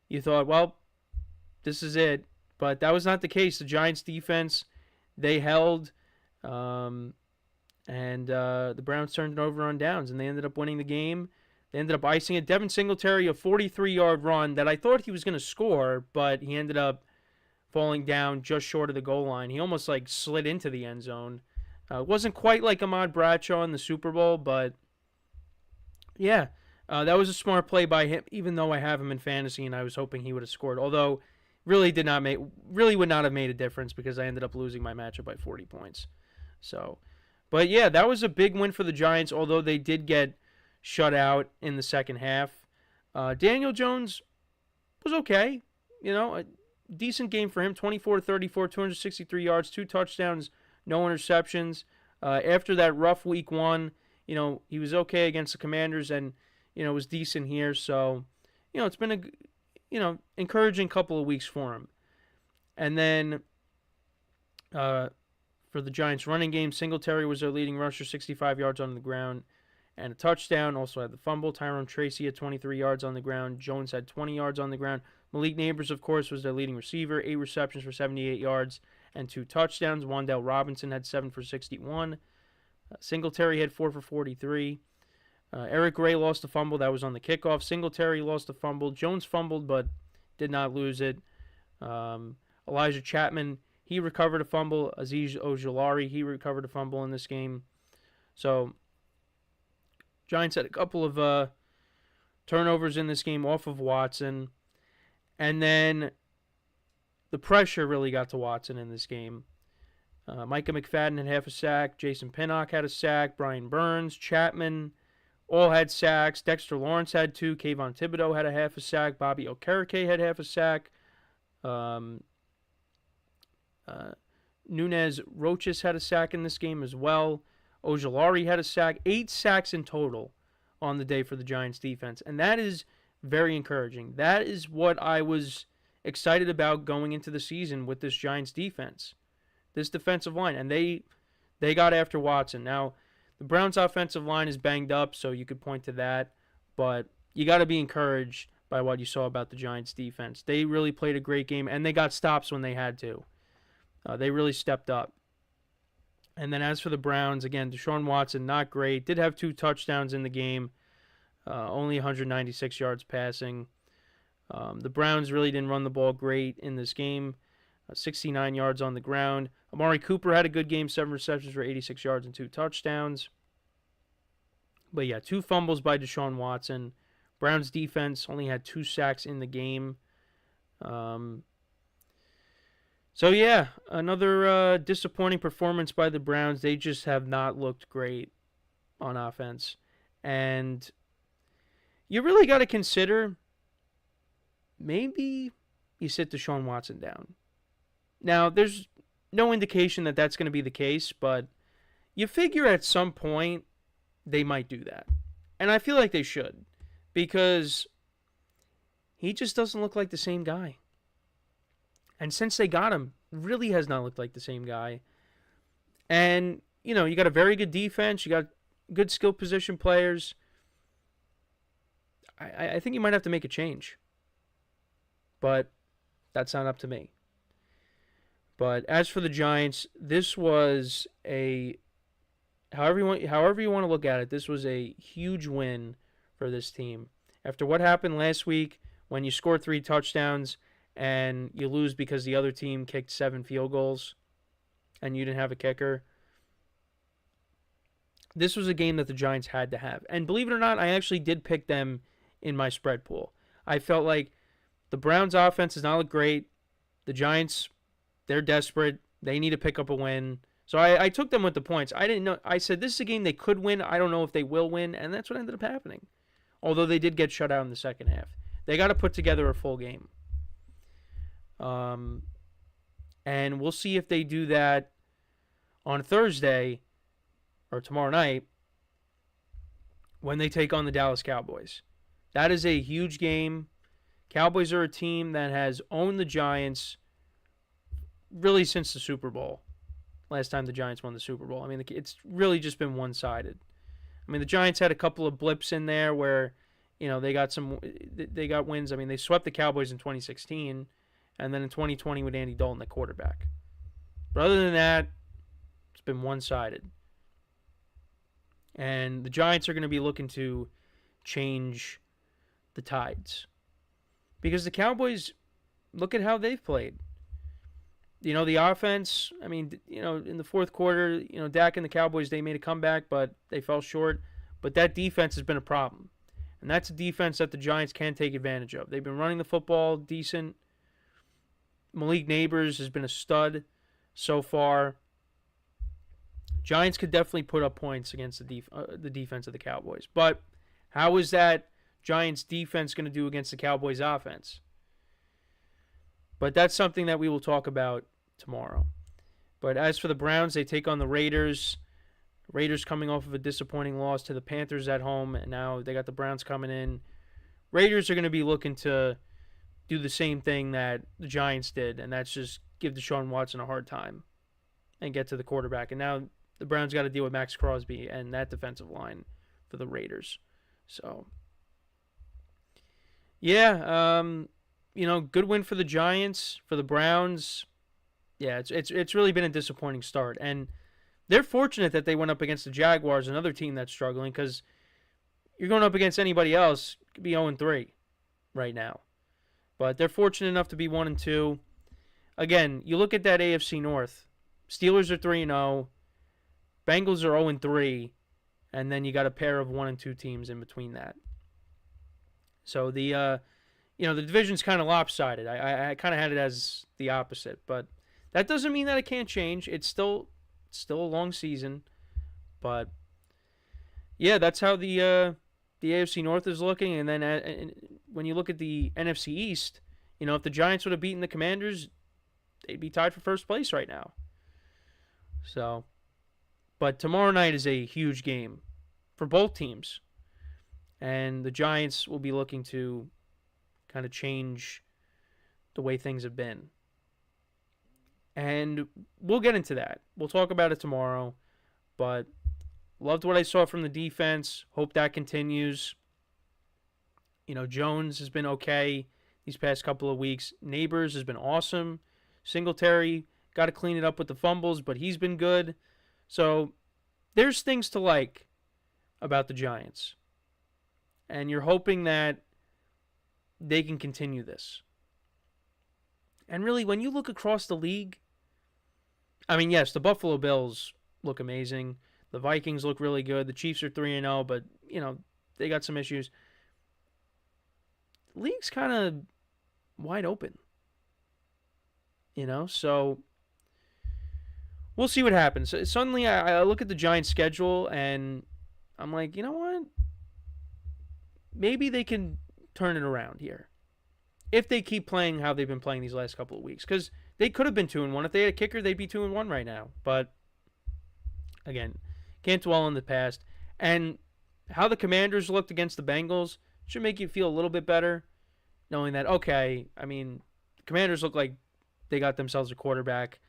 you thought, well, this is it. But that was not the case. The Giants defense, they held, and the Browns turned it over on downs, and they ended up winning the game. They ended up icing it. Devin Singletary, a 43-yard run that I thought he was going to score, but he ended up falling down just short of the goal line. He almost slid into the end zone. It wasn't quite like Ahmad Bradshaw in the Super Bowl, but yeah, that was a smart play by him, even though I have him in fantasy and I was hoping he would have scored. Although, really would not have made a difference because I ended up losing my matchup by 40 points. So, but yeah, that was a big win for the Giants, although they did get shut out in the second half. Daniel Jones was okay. A decent game for him. 24-34, 263 yards, 2 touchdowns, no interceptions. After that rough week 1, he was okay against the Commanders and, was decent here. So, it's been a, encouraging couple of weeks for him. And then for the Giants running game, Singletary was their leading rusher, 65 yards on the ground and a touchdown. Also had the fumble. Tyrone Tracy had 23 yards on the ground. Jones had 20 yards on the ground. Malik Nabers, of course, was their leading receiver. 8 receptions for 78 yards and 2 touchdowns. Wan'Dale Robinson had 7 for 61. Singletary had 4 for 43. Eric Gray lost a fumble. That was on the kickoff. Singletary lost a fumble. Jones fumbled but did not lose it. Elijah Chapman, he recovered a fumble. Aziz Ojulari, he recovered a fumble in this game. So, Giants had a couple of turnovers in this game off of Watson. And then the pressure really got to Watson in this game. Micah McFadden had half a sack. Jason Pinnock had a sack. Brian Burns, Chapman, all had sacks. Dexter Lawrence had 2. Kayvon Thibodeau had a half a sack. Bobby Okereke had half a sack. Nunez Roches had a sack in this game as well. Ojulari had a sack. 8 sacks in total on the day for the Giants defense. And that is very encouraging. That is what I was excited about going into the season with this Giants defense. This defensive line. And they got after Watson. Now, the Browns' offensive line is banged up, so you could point to that. But you got to be encouraged by what you saw about the Giants defense. They really played a great game, and they got stops when they had to. They really stepped up. And then as for the Browns, again, Deshaun Watson, not great. Did have 2 touchdowns in the game. Only 196 yards passing. The Browns really didn't run the ball great in this game. 69 yards on the ground. Amari Cooper had a good game, 7 receptions for 86 yards and 2 touchdowns. But yeah, 2 fumbles by Deshaun Watson. Browns defense only had 2 sacks in the game. So yeah, another disappointing performance by the Browns. They just have not looked great on offense. And you really got to consider maybe you sit Deshaun Watson down. Now, there's no indication that that's going to be the case, but you figure at some point they might do that. And I feel like they should, because he just doesn't look like the same guy. And since they got him, really has not looked like the same guy. And, you got a very good defense. You got good skill position players. I think you might have to make a change. But that's not up to me. But as for the Giants, this was however you want to look at it, this was a huge win for this team. After what happened last week when you scored 3 touchdowns and you lose because the other team kicked 7 field goals and you didn't have a kicker, this was a game that the Giants had to have. And believe it or not, I actually did pick them in my spread pool. I felt like the Browns' offense does not look great. The Giants, they're desperate. They need to pick up a win. So I took them with the points. I didn't know. I said this is a game they could win. I don't know if they will win, and that's what ended up happening. Although they did get shut out in the second half. They got to put together a full game. And we'll see if they do that on Thursday or tomorrow night when they take on the Dallas Cowboys. That is a huge game. Cowboys are a team that has owned the Giants really since the Super Bowl. Last time the Giants won the Super Bowl. I mean, it's really just been one-sided. I mean, the Giants had a couple of blips in there where, they got wins. I mean, they swept the Cowboys in 2016, and then in 2020 with Andy Dalton at quarterback. But other than that, it's been one-sided. And the Giants are going to be looking to change the tides. Because the Cowboys, look at how they've played. The offense, I mean, in the fourth quarter, Dak and the Cowboys, they made a comeback, but they fell short. But that defense has been a problem. And that's a defense that the Giants can take advantage of. They've been running the football decent. Malik Nabers has been a stud so far. Giants could definitely put up points against the defense of the Cowboys. But how is that Giants defense going to do against the Cowboys offense? But that's something that we will talk about tomorrow. But as for the Browns, they take on the Raiders. Raiders coming off of a disappointing loss to the Panthers at home, and now they got the Browns coming in. Raiders are going to be looking to do the same thing that the Giants did, and that's just give Deshaun Watson a hard time and get to the quarterback. And now the Browns got to deal with Max Crosby and that defensive line for the Raiders. So, yeah, good win for the Giants. For the Browns, yeah, it's really been a disappointing start. And they're fortunate that they went up against the Jaguars, another team that's struggling, because you're going up against anybody else, it could be 0-3 right now. But they're fortunate enough to be 1-2. Again, you look at that AFC North. Steelers are 3-0. Bengals are 0-3. And then you got a pair of 1-2 teams in between that. So the division's kind of lopsided. I kind of had it as the opposite, but that doesn't mean that it can't change. It's still a long season, but yeah, that's how the AFC North is looking. And then when you look at the NFC East, if the Giants would have beaten the Commanders, they'd be tied for first place right now. So, but tomorrow night is a huge game for both teams, and the Giants will be looking to kind of change the way things have been. And we'll get into that. We'll talk about it tomorrow. But loved what I saw from the defense. Hope that continues. Jones has been okay these past couple of weeks. Nabers has been awesome. Singletary got to clean it up with the fumbles, but he's been good. So there's things to like about the Giants. And you're hoping that they can continue this. And really, when you look across the league, I mean, yes, the Buffalo Bills look amazing. The Vikings look really good. The Chiefs are 3-0, but, they got some issues. The league's kind of wide open. So we'll see what happens. Suddenly, I look at the Giants' schedule, and I'm like, you know what? Maybe they can turn it around here. If they keep playing how they've been playing these last couple of weeks. Because they could have been 2-1. If they had a kicker, they'd be 2-1 right now. But, again, can't dwell on the past. And how the Commanders looked against the Bengals should make you feel a little bit better. Knowing that, okay, I mean, the Commanders look like they got themselves a quarterback.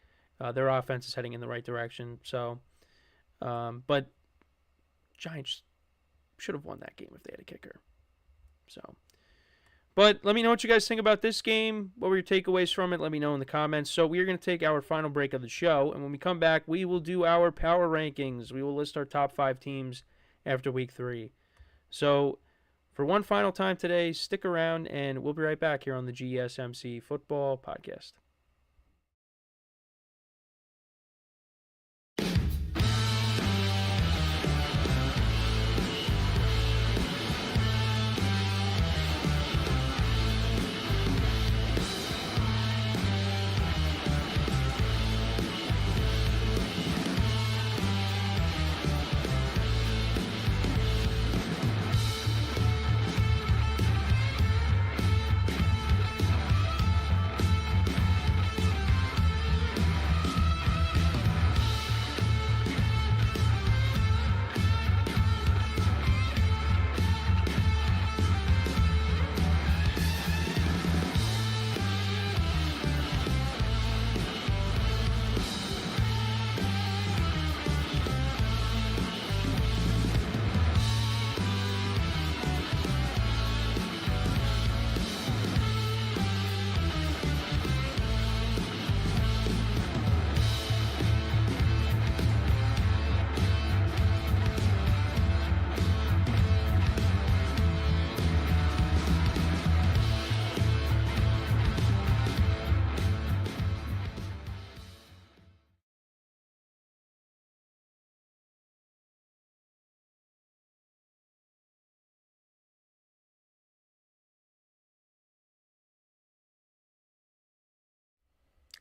Their offense is heading in the right direction. So, but Giants should have won that game if they had a kicker. So, but let me know what you guys think about this game. What were your takeaways from it? Let me know in the comments. So we are going to take our final break of the show, and when we come back, we will do our power rankings. We will list our top 5 teams after week 3. So for one final time today, stick around, and we'll be right back here on the GSMC Football Podcast.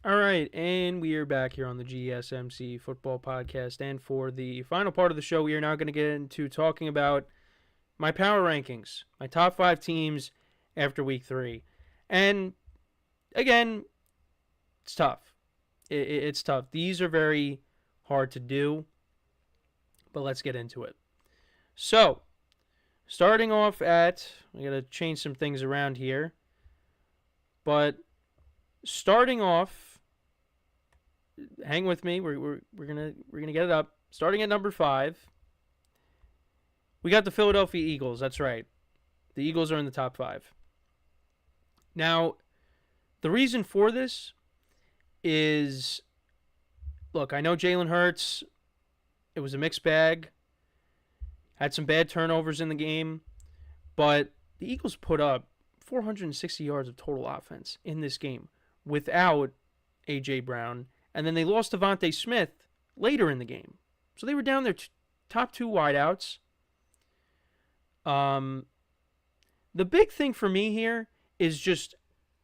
All right, and we are back here on the GSMC Football Podcast. And for the final part of the show, we are now going to get into talking about my power rankings, my top 5 teams after Week 3. And again, it's tough. It's tough. These are very hard to do, but let's get into it. So, starting off I got to change some things around here, but starting off, hang with me. We're gonna get it up. Starting at number 5, we got the Philadelphia Eagles. That's right. The Eagles are in the top 5. Now, the reason for this is, look, I know Jalen Hurts, it was a mixed bag. Had some bad turnovers in the game, but the Eagles put up 460 yards of total offense in this game without A.J. Brown. And then they lost Devontae Smith later in the game. So they were down their top 2 wideouts. The big thing for me here is just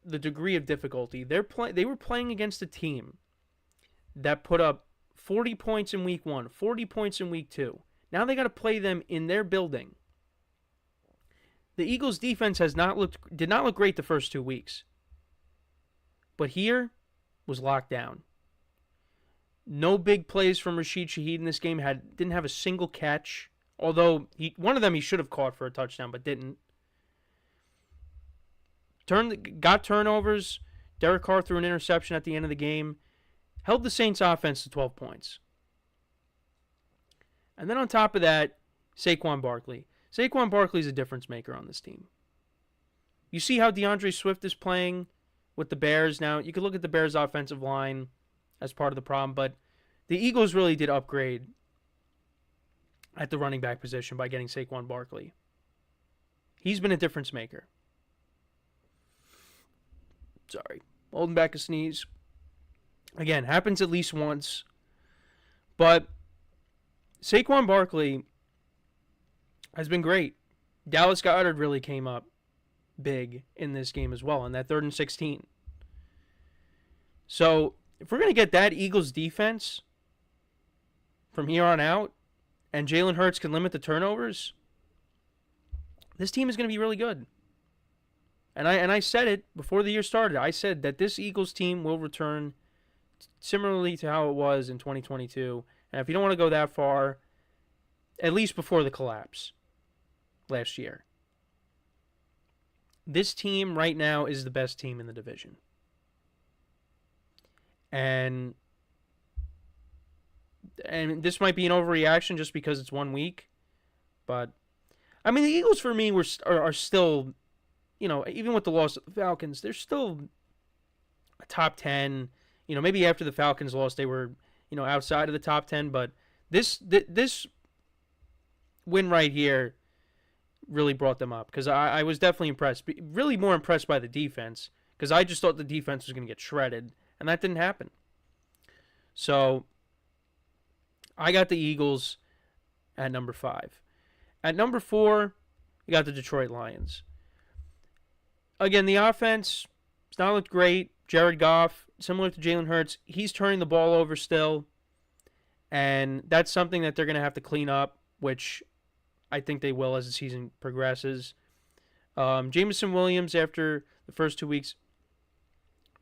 the degree of difficulty. They were playing against a team that put up 40 points in Week 1, 40 points in Week 2. Now they got to play them in their building. The Eagles' defense did not look great the first 2 weeks. But here was locked down. No big plays from Rashid Shaheed in this game. Didn't have a single catch. Although one of them he should have caught for a touchdown, but didn't. Got turnovers. Derek Carr threw an interception at the end of the game. Held the Saints offense to 12 points. And then on top of that, Saquon Barkley. Saquon Barkley is a difference maker on this team. You see how DeAndre Swift is playing with the Bears now. You could look at the Bears' offensive line as part of the problem, but the Eagles really did upgrade at the running back position by getting Saquon Barkley. He's been a difference maker. Sorry, holding back a sneeze. Again, happens at least once, but Saquon Barkley has been great. Dallas Goedert really came up big in this game as well, in that 3rd and 16. So, if we're going to get that Eagles defense from here on out, and Jalen Hurts can limit the turnovers, this team is going to be really good. And I said it before the year started. I said that this Eagles team will return similarly to how it was in 2022. And if you don't want to go that far, at least before the collapse last year. This team right now is the best team in the division. And this might be an overreaction just because it's 1 week. But, I mean, the Eagles for me are still, even with the loss of the Falcons, they're still a top 10. Maybe after the Falcons lost, they were, outside of the top 10. But this win right here really brought them up because I was definitely impressed. Really more impressed by the defense because I just thought the defense was going to get shredded. And that didn't happen. So, I got the Eagles at number 5. At number 4, you got the Detroit Lions. Again, the offense has not looked great. Jared Goff, similar to Jalen Hurts, he's turning the ball over still. And that's something that they're going to have to clean up, which I think they will as the season progresses. Jameson Williams, after the first 2 weeks,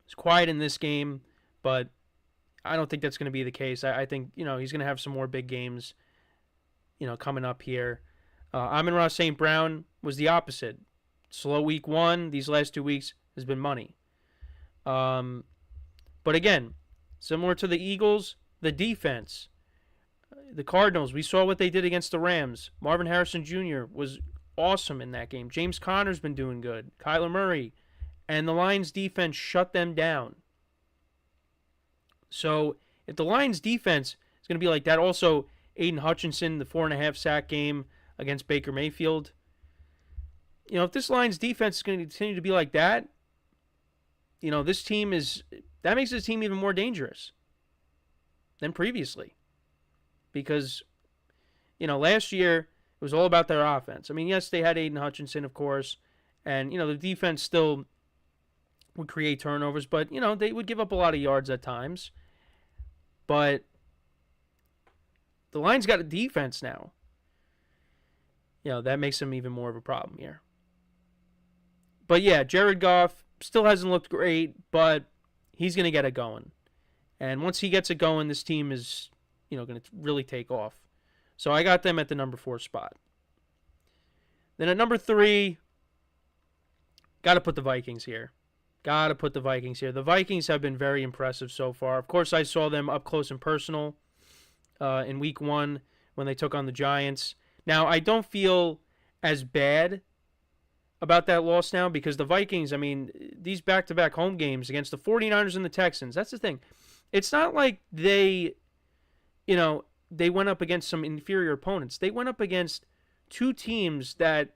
was quiet in this game, but I don't think that's going to be the case. I think, he's going to have some more big games, coming up here. Amon-Ra St. Brown was the opposite. Slow week 1, these last 2 weeks has been money. But again, similar to the Eagles, the defense, the Cardinals, we saw what they did against the Rams. Marvin Harrison Jr. was awesome in that game. James Conner's been doing good. Kyler Murray. And the Lions defense shut them down. So if the Lions defense is going to be like that, also Aiden Hutchinson, the 4.5 sack game against Baker Mayfield. If this Lions defense is going to continue to be like that, this team that makes this team even more dangerous than previously. Because, last year it was all about their offense. I mean, yes, they had Aiden Hutchinson, of course, and, the defense still would create turnovers, but, they would give up a lot of yards at times. But the Lions got a defense now. That makes them even more of a problem here. But yeah, Jared Goff still hasn't looked great, but he's going to get it going. And once he gets it going, this team is, going to really take off. So I got them at the number 4 spot. Then at number 3, got to put the Vikings here. The Vikings have been very impressive so far. Of course, I saw them up close and personal in week 1 when they took on the Giants. Now, I don't feel as bad about that loss now because the Vikings, these back-to-back home games against the 49ers and the Texans, that's the thing. It's not like they went up against some inferior opponents. They went up against 2 teams that,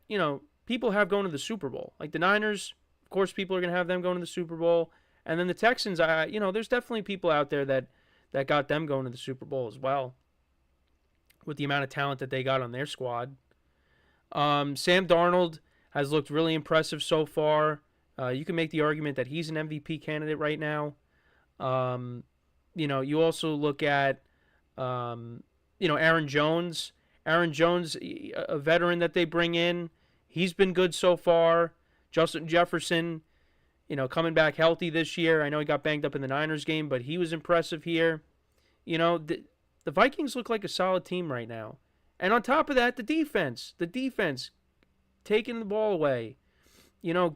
people have going to the Super Bowl. Like the Niners, of course, people are going to have them going to the Super Bowl. And then the Texans, there's definitely people out there that got them going to the Super Bowl as well with the amount of talent that they got on their squad. Sam Darnold has looked really impressive so far. You can make the argument that he's an MVP candidate right now. You also look at, Aaron Jones. Aaron Jones, a veteran that they bring in, he's been good so far. Justin Jefferson, coming back healthy this year. I know he got banged up in the Niners game, but he was impressive here. The Vikings look like a solid team right now. And on top of that, the defense taking the ball away,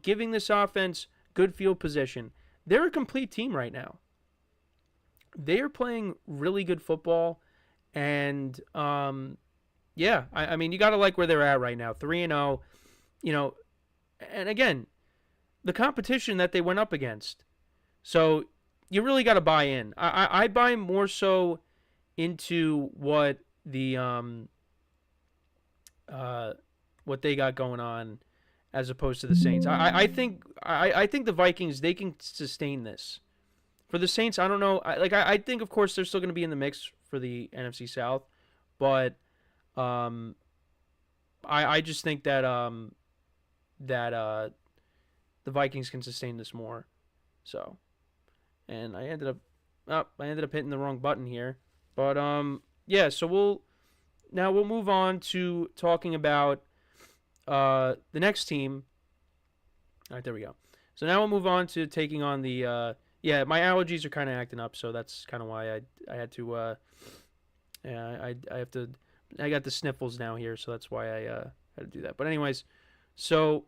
giving this offense good field position. They're a complete team right now. They are playing really good football. And, you got to like where they're at right now. 3-0, and again, the competition that they went up against. So you really got to buy in. I buy more so into what the what they got going on as opposed to the Saints. I think the Vikings, they can sustain this. For the Saints, I don't know. I think, of course, they're still going to be in the mix for the NFC South, but I just think that the Vikings can sustain this more. So, and I ended up hitting the wrong button here, but so we'll move on to talking about the next team. All right, there we go. So now we'll move on to taking on the my allergies are kind of acting up, so that's kind of why I had to I got the sniffles now here, so that's why I had to do that. But anyways, so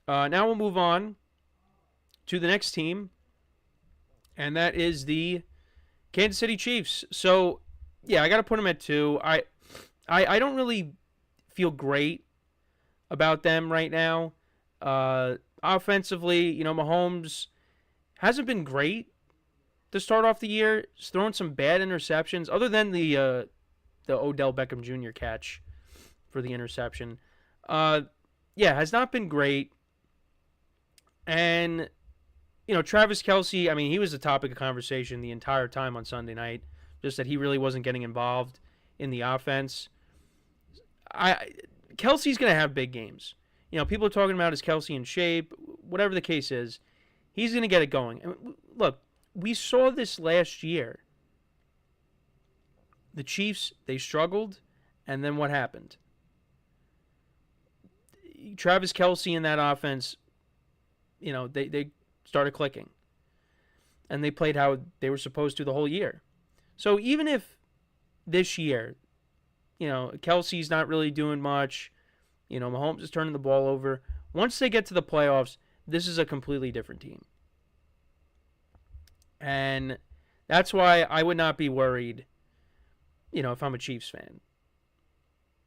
now we'll move on to the next team, and that is the Kansas City Chiefs. So I got to put them at 2. I don't really feel great about them right now. Offensively, Mahomes hasn't been great to start off the year. He's thrown some bad interceptions, other than the Odell Beckham Jr. catch for the interception. Has not been great. And, Travis Kelce, he was the topic of conversation the entire time on Sunday night, just that he really wasn't getting involved in the offense. Kelce's going to have big games. People are talking about is Kelce in shape, whatever the case is, he's going to get it going. And look, we saw this last year. The Chiefs, they struggled, and then what happened? Travis Kelce in that offense, they started clicking. And they played how they were supposed to the whole year. So even if this year, Kelce's not really doing much, Mahomes is turning the ball over, once they get to the playoffs, this is a completely different team. And that's why I would not be worried, if I'm a Chiefs fan.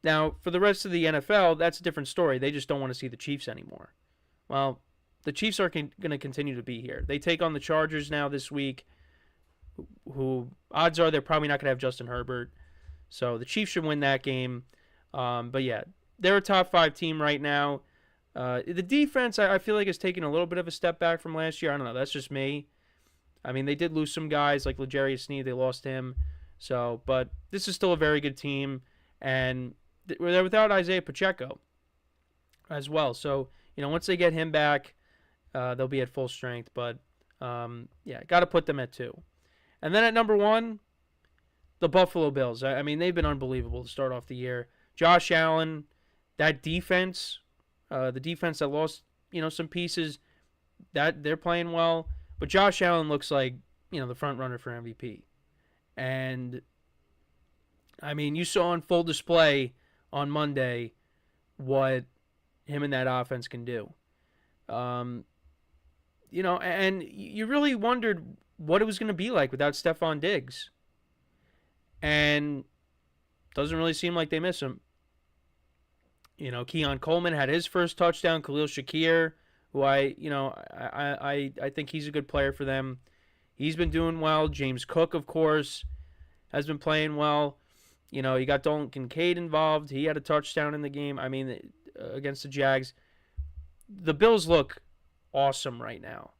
Now, for the rest of the NFL, that's a different story. They just don't want to see the Chiefs anymore. Well, the Chiefs are going to continue to be here. They take on the Chargers now this week, who odds are they're probably not going to have Justin Herbert. So the Chiefs should win that game. But yeah, they're a top 5 team right now. The defense, I feel like, has taken a little bit of a step back from last year. I don't know. That's just me. They did lose some guys like L'Jarius Sneed. They lost him. So, but this is still a very good team. And they're without Isaiah Pacheco as well. So, once they get him back, they'll be at full strength. But, yeah, got to put them at 2. And then at number 1, the Buffalo Bills. I mean, they've been unbelievable to start off the year. Josh Allen, that defense, the defense that lost, some pieces, that they're playing well. But Josh Allen looks like, the front runner for MVP. And, I mean, you saw on full display on Monday what him and that offense can do. And you really wondered what it was going to be like without Stephon Diggs. And doesn't really seem like they miss him. Keon Coleman had his first touchdown. Khalil Shakir, who I think he's a good player for them. He's been doing well. James Cook, of course, has been playing well. You got Dalton Kincaid involved. He had a touchdown in the game. I mean, against the Jags. The Bills look awesome right now.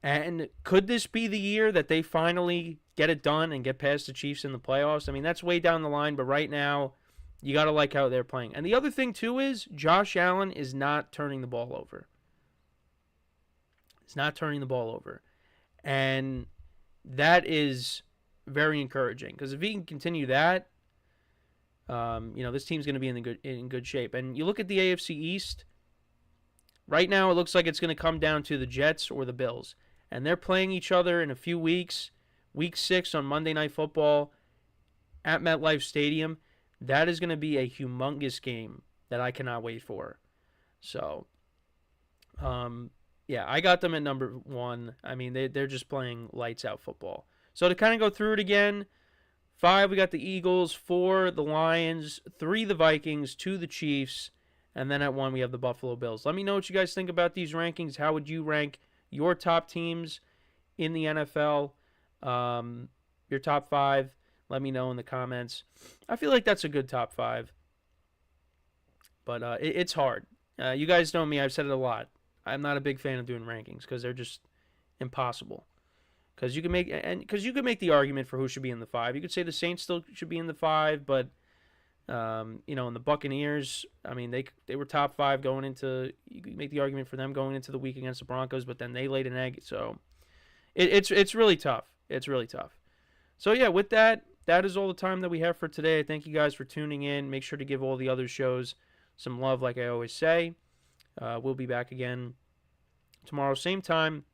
And could this be the year that they finally get it done and get past the Chiefs in the playoffs? I mean, that's way down the line, but right now, you got to like how they're playing. And the other thing, too, is Josh Allen is not turning the ball over. He's not turning the ball over. And that is very encouraging, because if he can continue that, this team's going to be in good shape. And you look at the AFC East, right now it looks like it's going to come down to the Jets or the Bills. And they're playing each other in a few weeks. Week 6 on Monday Night Football at MetLife Stadium. That is going to be a humongous game that I cannot wait for. So, yeah, I got them at number 1. I mean, they're just playing lights out football. So to kind of go through it again, 5, we got the Eagles, 4, the Lions, 3, the Vikings, 2, the Chiefs, and then at 1, we have the Buffalo Bills. Let me know what you guys think about these rankings. How would you rank your top teams in the NFL? Your top 5. Let me know in the comments. I feel like that's a good top 5. But it's hard. You guys know me. I've said it a lot. I'm not a big fan of doing rankings because they're just impossible. Because you can make the argument for who should be in the 5. You could say the Saints still should be in the 5, but and the Buccaneers, I mean, they were top 5 going into. You could make the argument for them going into the week against the Broncos, but then they laid an egg. So it's really tough. It's really tough. So yeah, with that is all the time that we have for today. I thank you guys for tuning in. Make sure to give all the other shows some love, like I always say. We'll be back again tomorrow, same time,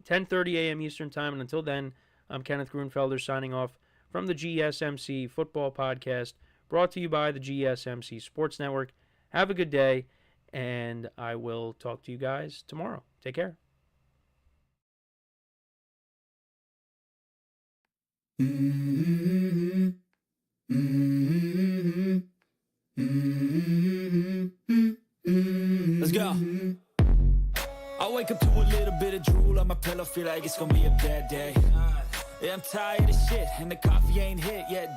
10:30 a.m. Eastern Time. And until then, I'm Kenneth Grunfelder signing off from the GSMC Football Podcast, brought to you by the GSMC Sports Network. Have a good day, and I will talk to you guys tomorrow. Take care.
Let's go. I wake up to a little bit of drool on my pillow, feel like it's gonna be a bad day. Yeah, I'm tired of shit, and the coffee ain't hit yet.